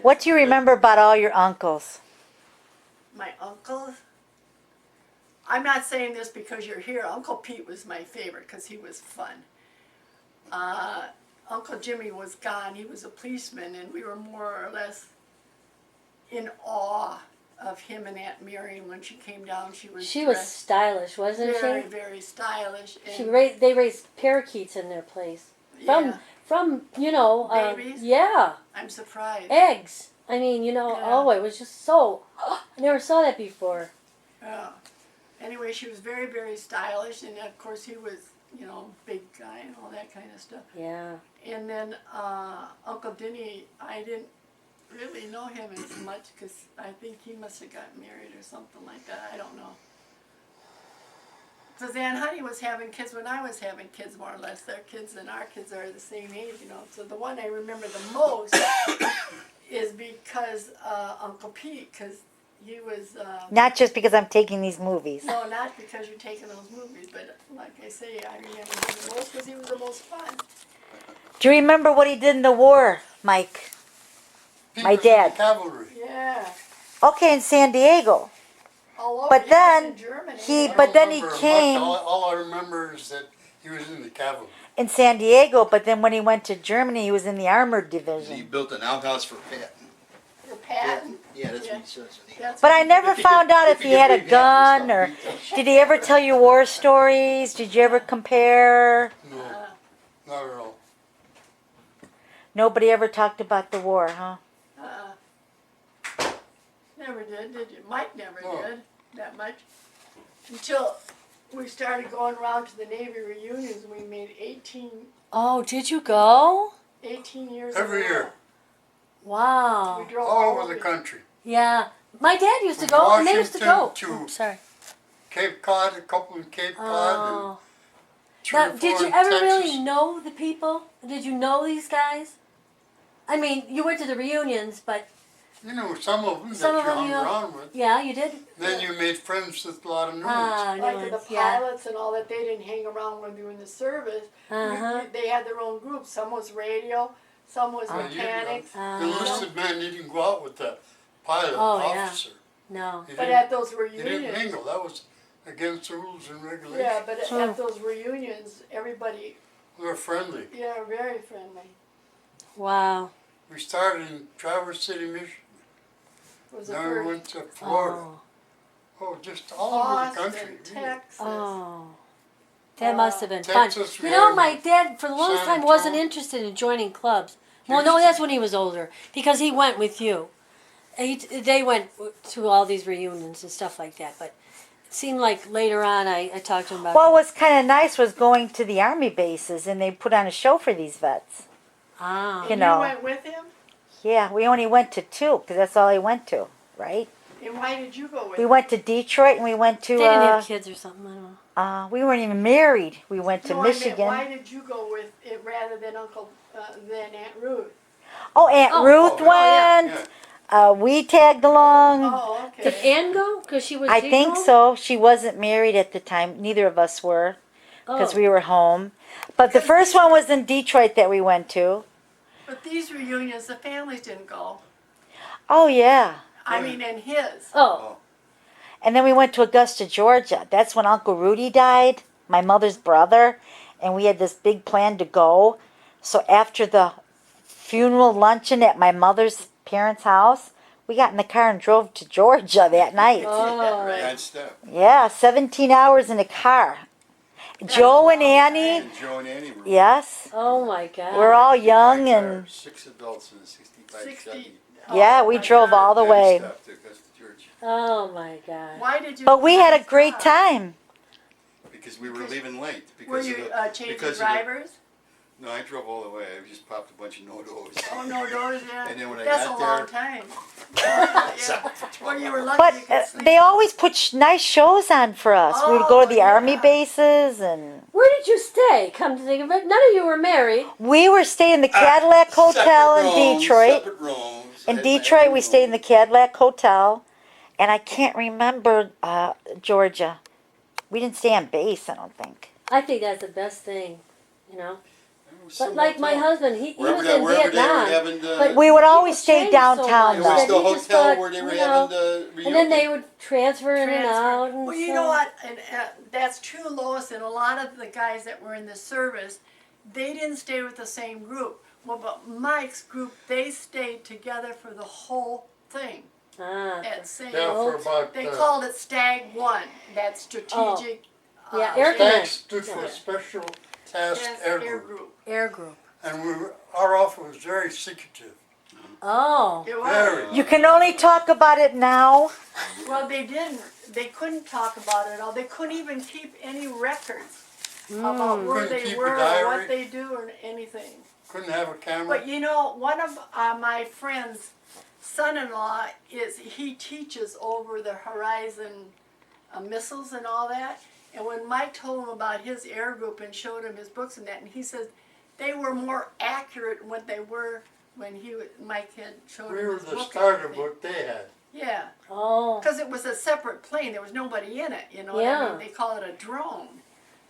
What do you remember about all your uncles? My uncles? I'm not saying this because you're here. Uncle Pete was my favorite because he was fun. Uncle Jimmy was gone. He was a policeman, and we were more or less in awe of him and Aunt Mary. When she came down, she was stylish, wasn't very, she? very stylish. And They raised parakeets in their place. From Babies? Yeah, I'm surprised. eggs. I mean, it was just so. I never saw that before. Anyway, she was very, very stylish, and of course he was, big guy and all that kind of stuff. Yeah. And then Uncle Denny, I didn't really know him as much because I think he must have gotten married or something like that. I don't know. Because Aunt Honey was having kids when I was having kids, more or less. Their kids and our kids are the same age, So the one I remember the most is because Uncle Pete, because he was... Not just because I'm taking these movies. No, not because you're taking those movies, but like I say, I remember him the most because he was the most fun. Do you remember what he did in the war, Mike? He My was in dad. the cavalry. Yeah. Okay, in San Diego. All over. But He was then in Germany. he- I but don't then he remember much. came- All I remember is that he was in the cavalry. In San Diego, but then when he went to Germany, he was in the armored He division. built an outhouse for Pat. For Patton. Yeah, that's Yeah. what he says. That's But what I he never If found out if he had a could gun rehab or and stuff, did he ever tell you war stories? Did you ever compare? No, not at all. Nobody ever talked about the war, huh? Never did you? Mike never No. did that much. Until we started going around to the Navy reunions and we made 18 Oh, did you go? 18 years Every in a row. year, Wow. We drove all over the country. Yeah, My dad used to From go, and they used to go. Washington to Sorry. Cape Cod, a couple in Cape Cod, and Oh. 3 Now, or 4 did you in ever Texas. really know the people? Did you know these guys? I mean, you went to the reunions, but You know, some of them some that of you them, hung you know, around with. yeah, you did. Then you made friends with a lot of new ones. Ah, new Like ones, the yeah. pilots and all that, they didn't hang around when they were in the service. Uh-huh. They had their own groups. Some was radio, some was Well, you- mechanics. The enlisted man, you didn't go out with the pilot Oh, yeah. officer. No. You But didn't- at those You didn't reunions, mingle. That was against the rules and regulations. yeah, but at those reunions, everybody, We were friendly. yeah, very friendly. Wow. We started in Traverse City, Michigan. Was the Then we first went to Florida. Oh. Oh, just all over the Austin, country. Texas. Oh. That must have been fun. Texas, You know, we my had dad, for the longest San time, wasn't Antonio. interested in joining clubs. Well, no, that's when he was older, because he went with you. They went to all these reunions and stuff like that, but it seemed like later on I talked to him about Well, what's kind of nice was going to the army bases, and they put on a show for these vets. Ah. You And know. you went with him? Yeah, we only went to 2 because that's all he went to, right? And why did you go with We him? went to Detroit and we went to. They didn't have kids or something, I don't know. We weren't even married. We went to No, I meant, Michigan. why did you go with it rather than than Aunt Ruth? Oh, Aunt Oh, Ruth oh, yeah, went. We tagged along. Oh, Did okay. Ann go? Because she was I think home? so. She wasn't married at the time. Neither of us were because Oh. we were home. But the first one was in Detroit that we went to. But these reunions, the families didn't go. Oh, yeah. I mean, and his. Oh. And then we went to Augusta, Georgia. That's when Uncle Rudy died, my mother's brother. And we had this big plan to go. So after the funeral luncheon at my mother's parents' house, we got in the car and drove to Georgia that night. Oh. Grand step. Yeah, 17 hours in the car. Joe and Annie, And Joe and Annie were yes. Oh my God. We're all young in my car, and 6 adults in a 65 60. Chevy. yeah, Oh, we my drove God. all the Grand way. step to Augusta, Georgia. Oh my God. Why did you? But we had a great stop? time. Because we were leaving late. Were Because you of the, changing because of the- drivers? No, I drove all the way. I just popped a bunch of no-dos. Oh no, doors, yeah. And then when I That's got a long there- time. Yeah. Well, you were lucky But you could sleep. they always put nice shows on for us. We would go to the Oh, army yeah. bases and Where did you stay? Come to think of it, none of you were married. we were staying in the Cadillac Hotel Separate in rooms, Detroit. Separate rooms. In I had my Detroit, own we stayed in the room. Cadillac Hotel, and I can't remember Georgia. We didn't stay on base, I don't think. I think that's the best thing, you know. It was But some like my hotel. husband, he Wherever was they- in wherever they were Vietnam. having the- but We would always people stay changed so downtown, It much was though. the that he just hotel thought, where they were you having know, the reunion. and then they would transfer in and Transfer. out. And Well, you so- know what? And that's true, Lois. And a lot of the guys that were in the service, they didn't stay with the same group. Well, but Mike's group, they stayed together for the whole thing. Ah. At St. Yeah, for about. They called it Stag One. That strategic. Yeah, air Stag command. stood for Yeah. Special Task Yes, Air air Group. group. Air group. And our office was very secretive. Oh. It was. Very. You can only talk about it now. Well, they didn't. They couldn't talk about it all. They couldn't even keep any records about where Couldn't they keep a were or diary? what they do or anything. Couldn't have a camera. But you know, one of my friend's son-in-law he teaches over the Horizon missiles and all that. And when Mike told him about his air group and showed him his books and that, and he says they were more accurate than what they were when Mike had showed We him were his the book. and starter everything. book they had. Yeah, Oh. because it was a separate plane. There was nobody in it. You know what I Yeah. mean? They call it a drone,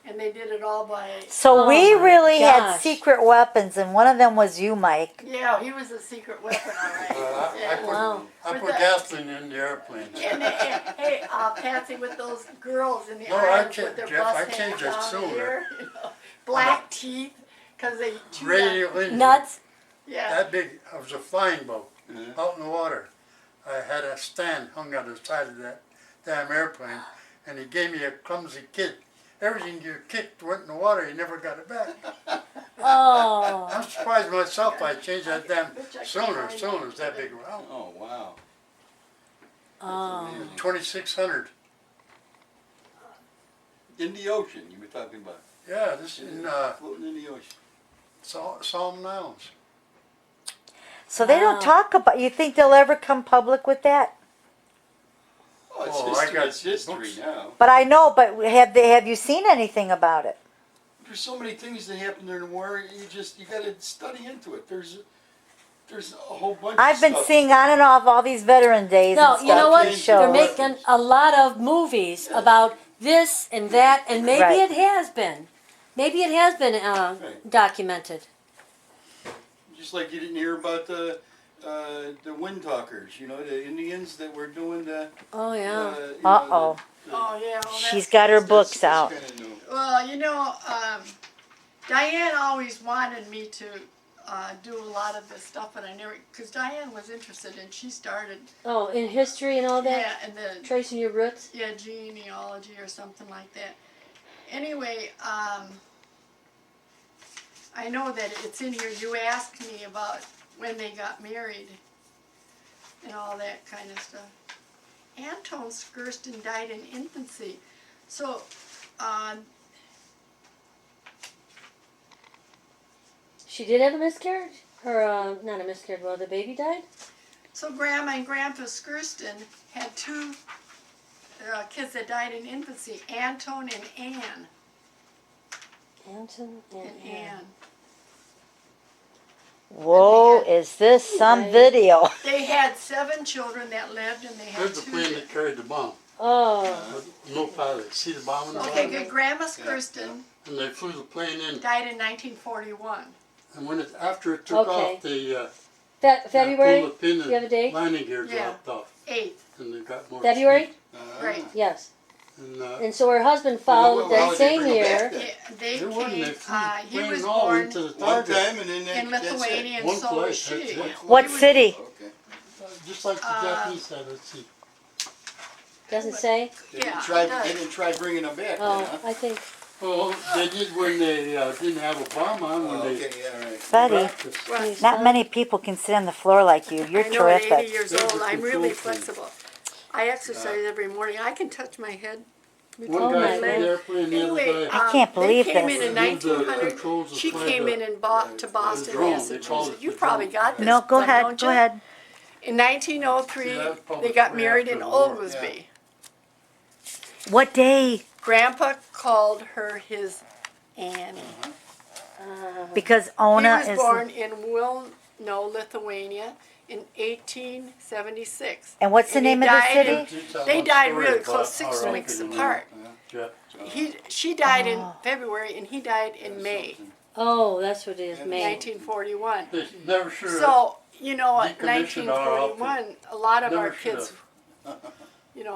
and they did it all by. So Oh we my really had gosh. secret weapons, and one of them was you, Mike. Yeah, he was a secret weapon, all right. I Yeah. put, Wow. I With put the- gasoline in the airplanes. And hey, Patsy, with those girls in the No, I islands can't, with their Jeff, bust I hands changed that down cylinder. here, you know, black teeth, because they chewed on- Radio engine. Nuts. Yeah. That big, it was a flying boat Mhm. out in the water. I had a stand hung on the side of that damn airplane, and he gave me a clumsy kick. Everything you kicked went in the water, you never got it back. Oh. I'm surprised myself I changed that damn Bitch, I can't cylinder. find Cylinder's that. that big around. Oh, wow. Oh. Amazing. 2600. In the ocean, you were talking about. Yeah, this is in Floating in the ocean. Solomon Islands. So they don't Wow. talk about. You think they'll ever come public with that? Oh, it's Oh, I history. got It's history books. now. But I know, but have you seen anything about it? There's so many things that happened during the war. You got to study into it. There's a whole bunch. I've been of stuff. seeing on and off all these Veteran Days No, and stuff. you know what? and They're They're shows. making a lot of movies about this and that, and maybe Right. it has been. Maybe it has been documented. Just like you didn't hear about the wind talkers, the Indians that were doing the. Oh yeah. Uh-oh. Oh, yeah. Well, She's got her books out. Kinda new. well, Diane always wanted me to do a lot of this stuff, but I never, because Diane was interested and she started, Oh, in history and all that, yeah, and the, tracing your roots. yeah, genealogy or something like that. Anyway, I know that it's in here. You asked me about when they got married and all that kind of stuff. Anton Skirston died in infancy. So, She did have a miscarriage, or not a miscarriage. Well, the baby died. so Grandma and Grandpa Skirston had two kids that died in infancy, Anton and Anne. Anton and And Anne. Anne. Whoa, is this some video? They had 7 children that lived, and they had There's the 2. plane that carried the bomb. Oh, No pilot. See the bomb in the Okay, bottom? good. Grandma Skirston And they flew the plane in. died in 1941. And when after it took Okay. off, they February. pulled the pin Do you have a date? landing gear Yeah. dropped off. 8th. And they got more February. speed. Right. Yes. And And so her husband followed Well, how that did they same bring him year. back then? Yeah, they they wouldn't. They came. flew He the was plane all born into the One target. time and then in that's it. Lithuania, and One so place, was she. that's it. What He was- city? Okay. Just like the Japanese said, let's see. Doesn't say. They Yeah, didn't try. it does. They didn't try bringing them back. Oh, then, huh? I think. Well, they did when they didn't have a bomb on, when Oh, they okay, yeah, right. Betty, practiced. Well, not many people can sit on the floor like you. You're I know at 80 terrific. years There's old, the I'm really control thing. flexible. I exercise every morning. I can touch my head. One Oh, guy my flew God. the airplane, the other Anyway, guy. I can't believe they came this. in in Moved the 1900. controls to She fly came the- in and bought to Boston, drone. They called Massachusetts. it You the probably drone. got this. No, go stuff, ahead. don't Go you? ahead. In 1903, See, that probably they got right married after in the war, Oglesby. What day? Grandpa called her his Annie. Because He Ona was is. born in Wilno, Lithuania in 1876. And what's the and he name of the died city? in- Just that They one died story really about close, 6 our weeks outfit in apart. there. Yeah. She died in Oh. February and he died in May Oh, that's what it is. May. 1941. They never should have. So, you know, at Decommissioned our 1941, a lot of Never our kids, There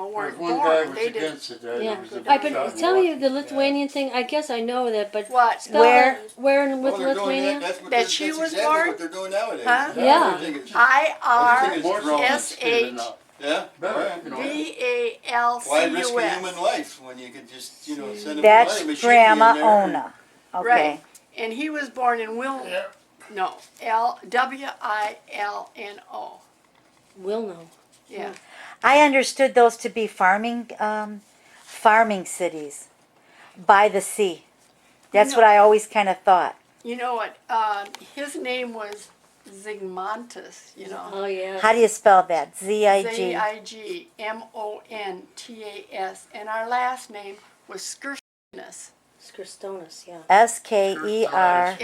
weren't was one guy born. was They didn't. against it. Yeah. He was a I big shot but in tell me Washington. the Lithuanian thing. I guess I know that, but What? spell Where? it. Where in with Well, they're doing Lithuania? that. That she was exactly born? what they're doing nowadays. Huh? Yeah. Everything is- More R-S-H-V-A-L-C-U-S. sophisticated now. Yeah. Better, Right. you know. Why risk a human life when you could just, send them That's a machine Grandma in there? Ona. Okay. Right. And he was born in Wilno. Yeah. No, W-I-L-N-O. Will know. Yeah. I understood those to be farming cities by the sea. That's No. what I always kind of thought. You know what? His name was Zigmontus, Oh yeah. How do you spell that? Z-I-G. Z-I-G-M-O-N-T-A-S. And our last name was Skirstonus. Skirstonis, yeah. S-K-E-R.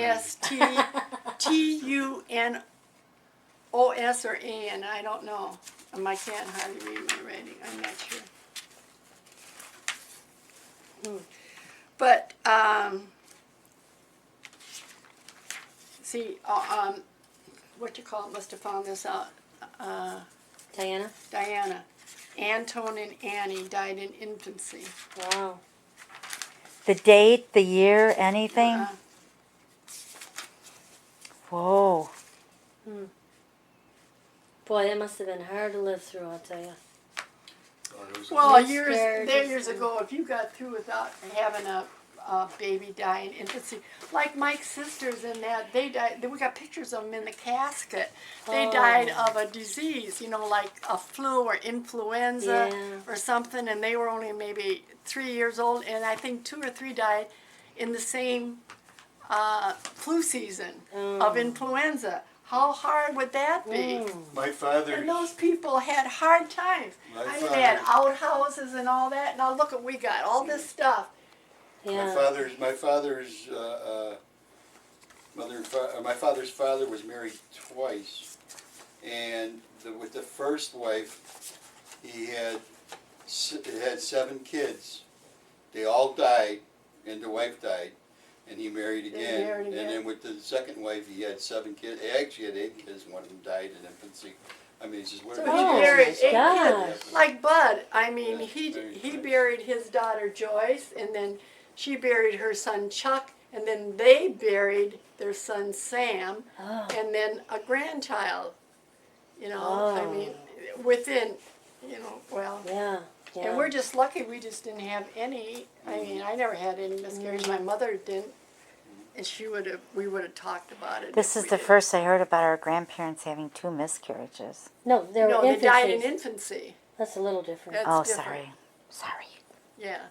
S-T-U-N-O-S or A-N, I don't know. I can't hardly read my writing, I'm not sure. But, see, what you call it, must have found this out. Diana. Diana. Anton and Annie died in infancy. Wow. The date, the year, anything? Uh, Whoa. Boy, that must have been hard to live through. I'll tell you. Oh, it was- Well, Miscarriages years and- ago, if you got through without having a baby die in infancy, like Mike's sisters in that, they died. We got pictures of them in the casket. They Oh. died of a disease, like a flu or influenza Yeah. or something, and they were only maybe 3 years old, and I think 2 or 3 died in the same flu season of influenza. How hard would that be? My father. And those people had hard times. My I mean, father- they had outhouses and all that. Now look what we got, all this stuff. Yeah. My father's my father's father was married twice, and with the first wife, he had 7 kids. They all died, and the wife died, and he married again. married again. And then with the second wife, he had 7 kids. He actually had 8 kids. One of them died in infancy. I mean, it's just what So it he Oh, married my 8 gosh. kids. Like Bud, I mean, Yeah, he very nice. buried his daughter Joyce, and then she buried her son Chuck, and then they buried their son Sam, Oh. and then a grandchild. You know, I Oh. mean, within, well. Yeah. Yeah. And we're just lucky we just didn't have any. I mean, I never had any miscarriage. My mother didn't, and we would have talked about it. This if is we the did. first I heard about our grandparents having 2 miscarriages. No, they were No, they died in infancies. infancy. That's a little different. That's Oh, different. sorry. Yeah.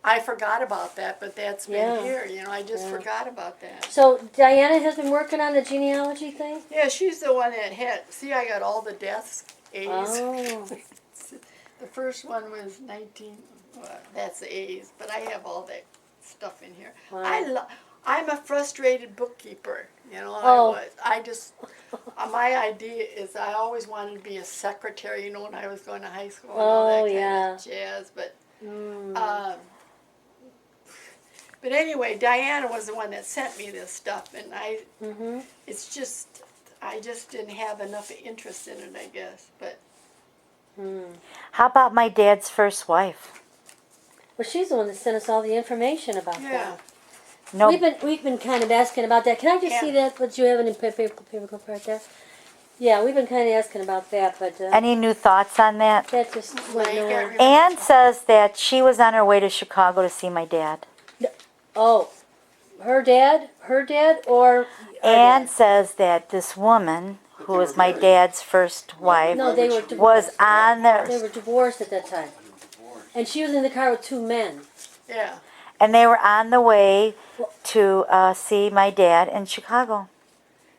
I forgot about that, but that's been Yeah. here. I just Yeah. forgot about that. So Diana has been working on the genealogy thing. Yeah, she's the one that had. See, I got all the deaths. A's. Oh. The first one was 19. Well, that's the A's, but I have all that stuff in here. Wow. I'm a frustrated bookkeeper. Oh. I just. My idea is I always wanted to be a secretary. When I was going to high school and all that Oh, kind yeah. of jazz, but. Mm. But anyway, Diana was the one that sent me this stuff, and Mhm. it's just, I just didn't have enough interest in it, I guess. But How about my dad's first wife? Well, she's the one that sent us all the information about yeah, that. No, We've been kind of asking about that. Can I just see that? What you have in paper clip right there? Yeah, we've been kind of asking about that, but any new thoughts on that? that just went I can't nowhere. remember. Ann says that she was on her way to Chicago to see my dad. Oh, her dad, or our Ann dad? says that this woman, But who they was were my married. dad's first wife, No, they were was on They there, were divorced at that time, and she was in the car with 2 men. yeah. and they were on the way to see my dad in Chicago.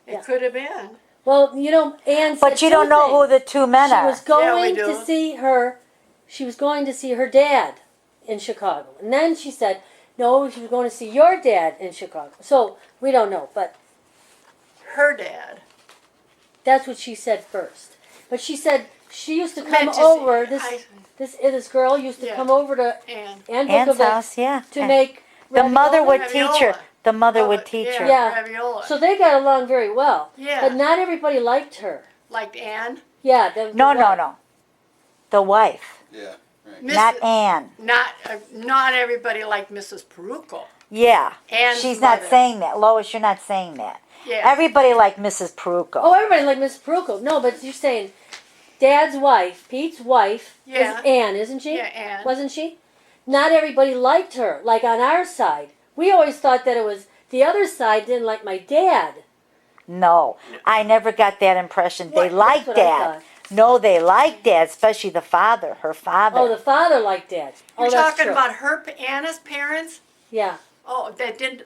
It Yeah. could have been. Well, Ann said But you don't 2 know who things. the 2 men She are. was going Yeah, we to do. see her. She was going to see her dad in Chicago, and then she said, "No, she was going to see your dad in Chicago." So we don't know, but Her dad. that's what she said first. But she said she used to come Meant to over. see- This girl used to Yeah. come over to And Ann Ann's Bukovic's house, yeah. to make The mother ravioli. would teach her. The mother would teach her. Yeah. Raviola. So they got along very well. Yeah. But not everybody liked her. Like Ann. Yeah. No. The wife, Yeah, right. not Ann. Not everybody liked Mrs. Perucco. Yeah. Ann's She's not mother. saying that. Lois, you're not saying that. Yeah. Everybody liked Mrs. Perucco. Oh, everybody liked Miss Perucco. No, but you're saying Dad's wife, Pete's wife, Yeah. is Ann, isn't she? Yeah, Ann. Wasn't she? Not everybody liked her. Like on our side, we always thought that it was the other side didn't like my dad. No, I never got that impression. They What? liked That's what I Dad. thought. No, they liked Dad, especially the father, her father. Oh, the father liked Dad. Oh, You're that's talking true. about Anna's parents? Yeah. Oh, that didn't.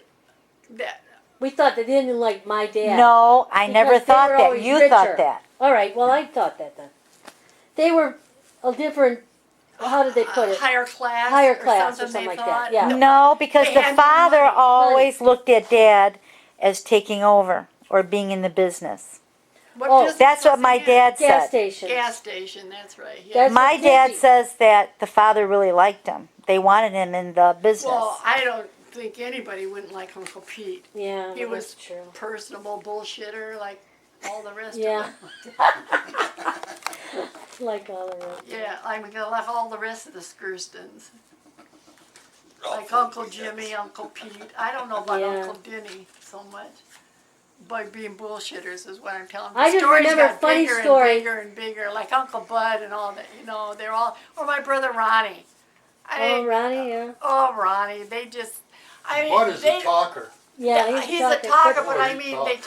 That. We thought they didn't like my dad. No, I never Because they thought were that. always You richer. thought that. All right, well, I thought that then. They were a different, how did they put it? Higher class. Higher class or they something like that, thought. yeah. No, because They the had father money. always looked at Dad as taking over or being in the business. What Oh, business That's what was my he in? dad Gas said. station. Gas station, that's right. He That's- had- My dad Dizzy. says that the father really liked him. They wanted him in the business. well, I don't think anybody wouldn't like Uncle Pete. Yeah, He well, was that's true. personable bullshitter like all the rest Yeah. of them. Like all the rest. Yeah, I'm gonna like all the rest of the Skurstons. Like Uncle Jimmy, Uncle Pete. I don't know about Yeah. Uncle Denny so much. But being bullshitters is what I'm telling you. I just Stories remember a got funny bigger story. and bigger and bigger, like Uncle Bud and all that. They're all, or my brother Ronnie. Oh, Ronnie, yeah. Oh, Ronnie. They just, I mean, Bud is they, a talker. Yeah, he's a talker, but I He mean, talks.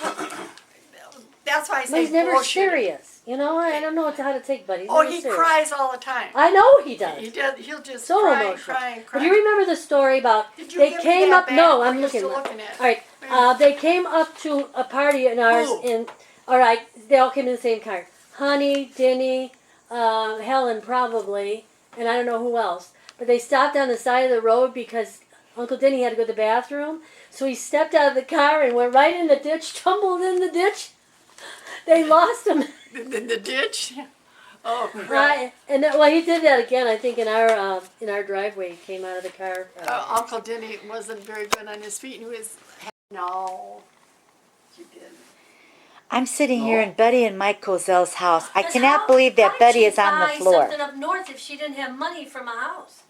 that's why I But say he's never bullshit. serious. I don't know how to take Buddy. He's Oh, never he serious. cries all the time. I know he does. He does. He'll just So cry, emotional. cry, and cry. But do you remember the story about Did you they give me came that up? back? No, Or I'm you looking. still All looking at it? right, they came up to a party in ours Who? in All right, they all came in the same car. Honey, Denny, Helen probably, and I don't know who else. But they stopped on the side of the road because Uncle Denny had to go to the bathroom. So he stepped out of the car and went right in the ditch, tumbled in the ditch. They lost him. In the ditch? Oh, crap. Right, and well, he did that again. I think in our driveway, he came out of the car. Uncle Denny wasn't very good on his feet. He was, no, he didn't. I'm sitting here in Betty and Mike Kozel's house. I Because cannot how- believe how that did Betty she is on the buy floor. something up north if she didn't have money from a house?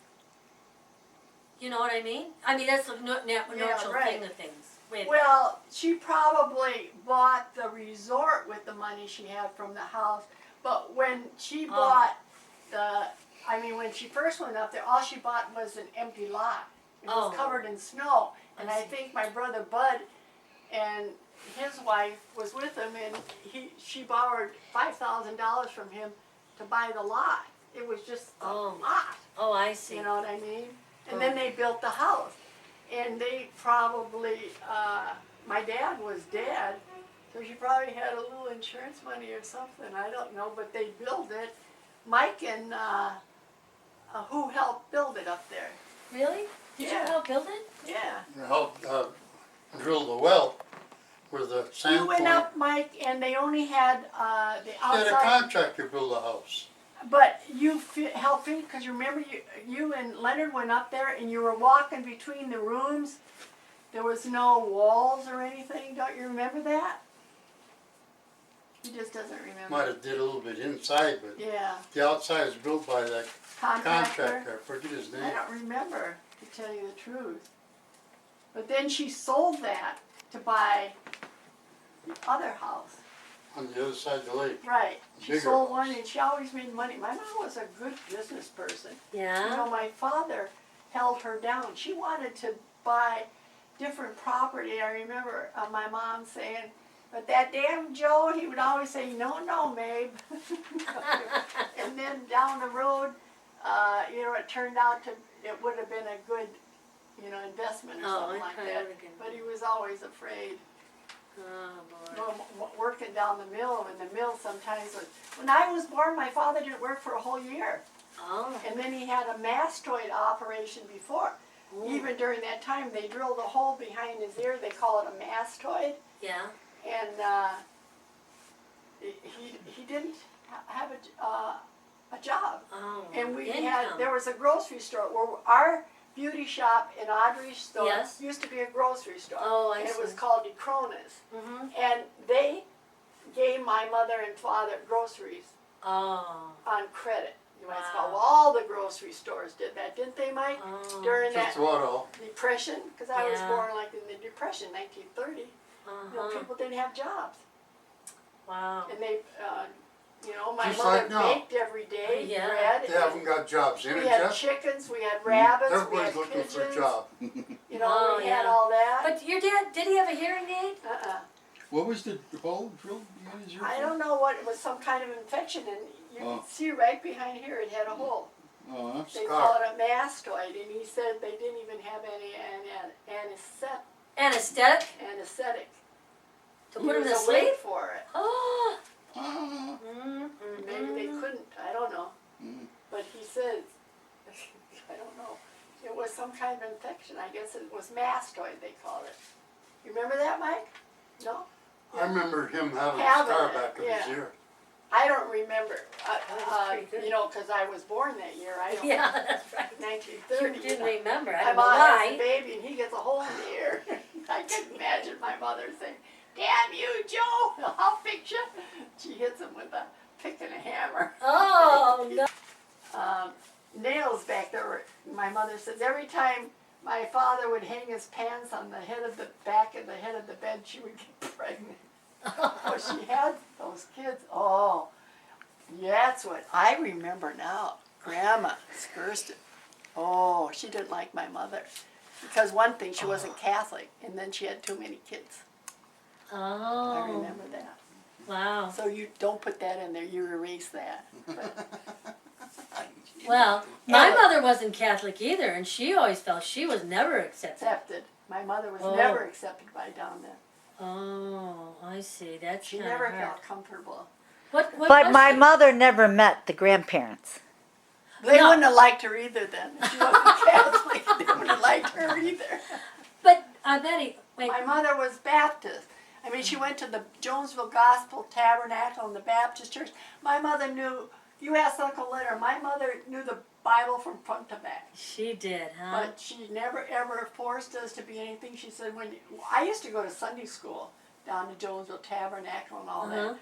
You know what I mean? I mean, that's the natural right. thing of things. Wait, Well, she probably bought the resort with the money she had from the house, but when she bought when she first went up there, all she bought was an empty lot. It was covered in snow, and I think my brother Bud and his wife was with him, and she borrowed $5,000 from him to buy the lot. It was just a lot. Oh, I see. You know what I mean? And then they built the house. And they probably, my dad was dead, so she probably had a little insurance money or something. I don't know, but they built it. Mike and who helped build it up there? Really? Did you help build it? Yeah. You helped drill the well where the sand You went point. up, Mike, and they only had the She had a outside. contractor build a house. But you helped me, because you remember you and Leonard went up there and you were walking between the rooms. There was no walls or anything. Don't you remember that? He just doesn't remember. Might have did a little bit inside, but Yeah. the outside is built by that Contractor. contractor. I forget his I name. don't remember, to tell you the truth. But then she sold that to buy the other house. On the other side of the lake. Right. She Bigger sold house. one and she always made money. My mom was a good business person. You Yeah. know, my father held her down. She wanted to buy different property. I remember my mom saying, but that damn Joe, he would always say, no, no, Mabe. And then down the road, it turned out it would have been a good, investment or something like probably that. would've been. But he was always afraid. Oh, boy. Working down the mill, and the mill sometimes was. When I was born, my father didn't work for a whole year. Oh. And then he had a mastoid operation before. Even during that time, they drilled a hole behind his ear. They call it a mastoid. Yeah. And he didn't have a job. Oh. And income. there was a grocery store where our beauty shop in Audrey's store Yes. used to be a grocery store. Oh, I and it was see. called DeCrona's. Mm-hmm. And they gave my mother and father groceries Oh. on credit. You might say, Wow. well, all the grocery stores did that, didn't they, Mike? Oh. During that Just what all? Depression, because I was Yeah. born like in the Depression, 1930. Uh-huh. People didn't have jobs, Wow. and they, my Just mother like now. baked every day, Yeah. bread. They haven't got jobs in We it had yet. chickens, we had rabbits, we Everybody's had looking pigeons. for a job. Oh, We had yeah. all that. But your dad, did he have a hearing aid? What was the hole drilled behind his ear? I don't know what, it was some kind of infection, and you can see right behind here it had a hole. Oh, They Scar. call it a mastoid, and he said they didn't even have any Anesthetic? anesthetic. To He put him to was sleep? awake for it. Oh. ah. Maybe they couldn't, I don't know. Mm. But he said, I don't know, it was some kind of infection. I guess it was mastoid, they called it. You remember that, Mike? No? I remember him having a Having scar it, back of yeah. his ear. I don't remember, pretty good. because I was born that year. I don't Yeah, that's right. 1930. You didn't remember. I My don't know mom has a why. baby and he gets a hole in the ear. I can imagine my mother saying, damn you, Joe, I'll fix you. She hits him with a pick and a hammer. Oh, no. Nails back there. My mother says every time my father would hang his pants on the head of the back of the head of the bed, she would get pregnant. Oh, she had those kids. Oh, yeah, that's what I remember now. Grandma Skirston. Oh, she didn't like my mother. Because one thing, she wasn't Catholic, and then she had too many kids. I Oh. remember that. Wow. So you don't put that in there, you erase that. Well, my mother wasn't Catholic either, and she always felt she was never accepted. Accepted. My mother was Oh. never accepted by down there. Oh, I see. That's She kinda never hard. felt comfortable. What But was my she? mother never met the grandparents. They No. wouldn't have liked her either then. She wasn't Catholic. They wouldn't have liked her either. But Betty, wait. My mother was Baptist. I mean, she went to the Jonesville Gospel Tabernacle and the Baptist Church. My mother knew, you asked Uncle Leonard, my mother knew the Bible from front to back. She did, huh? But she never ever forced us to be anything. She said, I used to go to Sunday school down to Jonesville Tabernacle and all Uh-huh. that.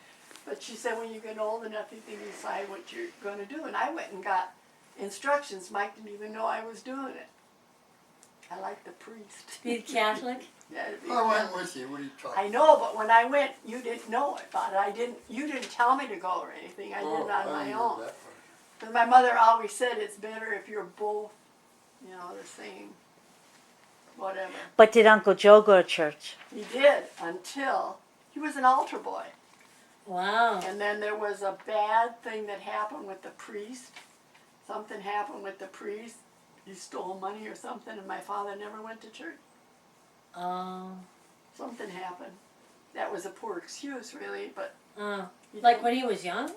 But she said, when you get old enough, you can decide what you're going to do. And I went and got instructions. Mike didn't even know I was doing it. I like the priest. Be Catholic? Yeah, to be I went with you, what are you talking? I know, but when I went, you didn't know about it. You didn't tell me to go or anything. I did it on my own. Because my mother always said it's better if you're both, the same, whatever. But did Uncle Joe go to church? He did until he was an altar boy. Wow. And then there was a bad thing that happened with the priest. Something happened with the priest. He stole money or something, and my father never went to church. Oh. Something happened. That was a poor excuse, really, but Like when he was young?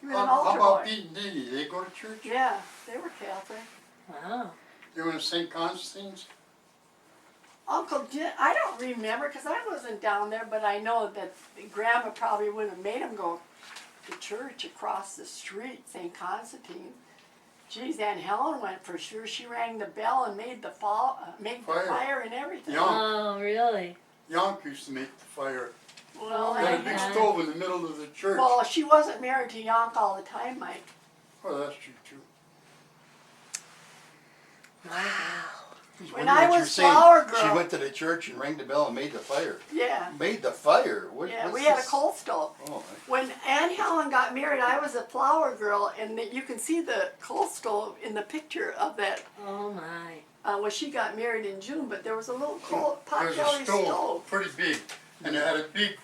he was an How altar about boy. Pete and Dee Dee? They go to church? Yeah, they were Catholic. Wow. They went to St. Constantine's? Uncle Jim, I don't remember because I wasn't down there, but I know that Grandma probably wouldn't have made him go to church across the street, St. Constantine. Geez, Aunt Helen went for sure. She rang the bell and made the fire and everything. Yeah. Oh, really? Yonk used to make the fire. Well, They had a big Yeah. stove in the middle of the church. well, she wasn't married to Yonk all the time, Mike. Oh, that's true too. When I was flower girl. She went to the church and rang the bell and made the fire. Yeah, Made the fire? yeah. What's We had a this? coal stove. Oh, When Aunt Helen got married, I was a flower girl, and you can see the coal stove in the picture of that. Oh, my. When she got married in June, but there was a little coal There pot was belly a stove, stove. pretty big, and it had a big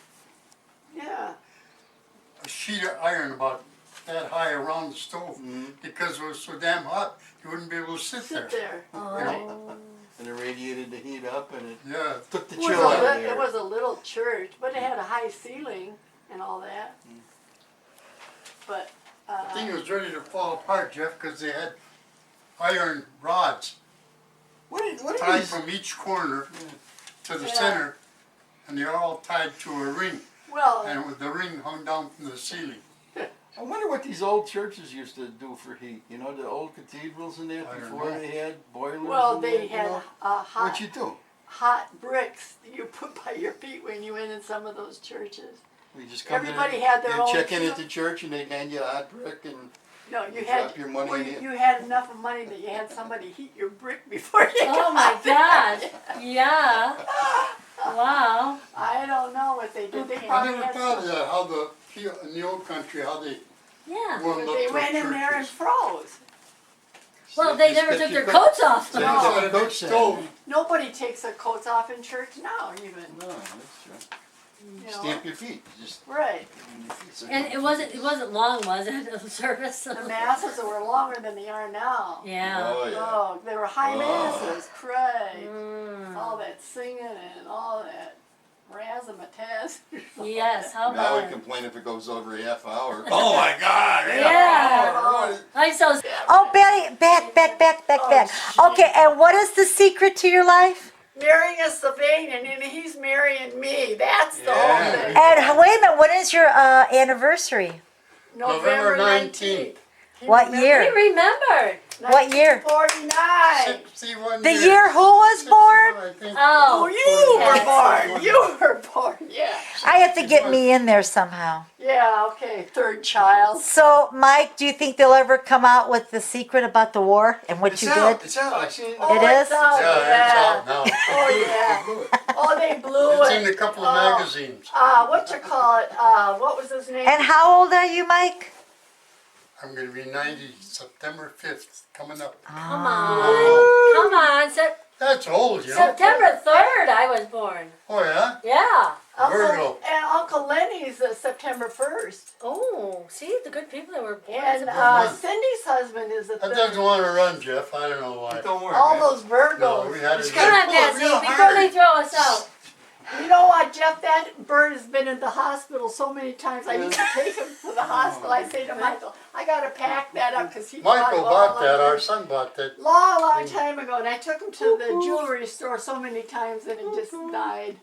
Yeah. sheet of iron about that high around the stove. Mhm. Because it was so damn hot, you wouldn't be able to sit there. Sit there. Oh. and it radiated the heat up and it Yeah. took the It was, chill out of it there. was a little church, but it had a high ceiling and all that. But The thing was ready to fall apart, Jeff, because they had iron rods What are tied these? from each corner to the Yeah. center, and they're all tied to a ring. well, And with the ring hung down from the ceiling. I wonder what these old churches used to do for heat. You know, the old cathedrals and that I don't before know. they had boilers. well, and they that, had you know? hot What you do? hot bricks that you put by your feet when you went in some of those churches. You just come Everybody in, had their you own check in field. at the church and they hand you a hot brick and No, you You had drop your money well, in it. you had enough of money that you had somebody heat your brick before you Oh, got my there. gosh. Yeah. Wow. I don't know what they did. They Okay. I probably never had thought of some, that, how in the old country, how they Yeah. warmed up they their went in there and churches. froze. Well, they Just never get took your their coat- coats off. So They you No. got had a a big coat set. stove. Nobody takes their coats off in church now, even. No, that's true. You know? Stamp your feet. Just Right. your feet so And it wasn't long, was it? The service. The masses were longer than they are now. Yeah. Oh yeah. Oh, they were high Oh. masses. Pray. Mm. All that singing and all that razzmatazz. Yes. How Now about we it? complain if it goes over a half hour. Oh my God! Yeah. I'm so. Oh, Betty, back. Okay, and what is the secret to your life? Marrying a Sylvanian and he's marrying me. That's the Yeah. whole thing. And wait a minute, when is your anniversary? November November 19th. What year? He remembered. What year? 49. 61 The years. year who was born? 61, I think. Oh, Oh. you were yes. born. You were born. Yeah. I have to get me in there somehow. Yeah, okay. Third child. So, Mike, do you think they'll ever come out with the secret about the war and what It's you out. did? It's out. I seen it. Oh, It it's is? out, Yeah, it's yeah. out now. Oh, yeah. Blew it. Oh, they blew It's it. in a couple of Oh. magazines. What you call it? What was his name? And how old are you, Mike? I'm going to be 90 September 5th, coming up. Come on. Come on. That's old, you know. September 3rd, I was born. Oh, yeah? Yeah. Virgo. And Uncle Lenny's September 1st. Oh, see the good people that were born. in And September. month. Cindy's husband is the That 3rd. doesn't want to run, Jeff. I don't know why. Don't worry. All man. those Virgos. No, we had Just it. Come on, gotta pull it Patsy, real before hard. they throw us out. You know what, Jeff? That bird has been in the hospital so many times. I used to take him to the hospital. I say to Michael, I gotta pack that up because he Michael bought that, our son bought that. long time ago, and I took him to the jewelry store so many times, and he just died.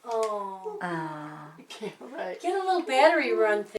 Oh. Ah. Right. Get a little battery run thing.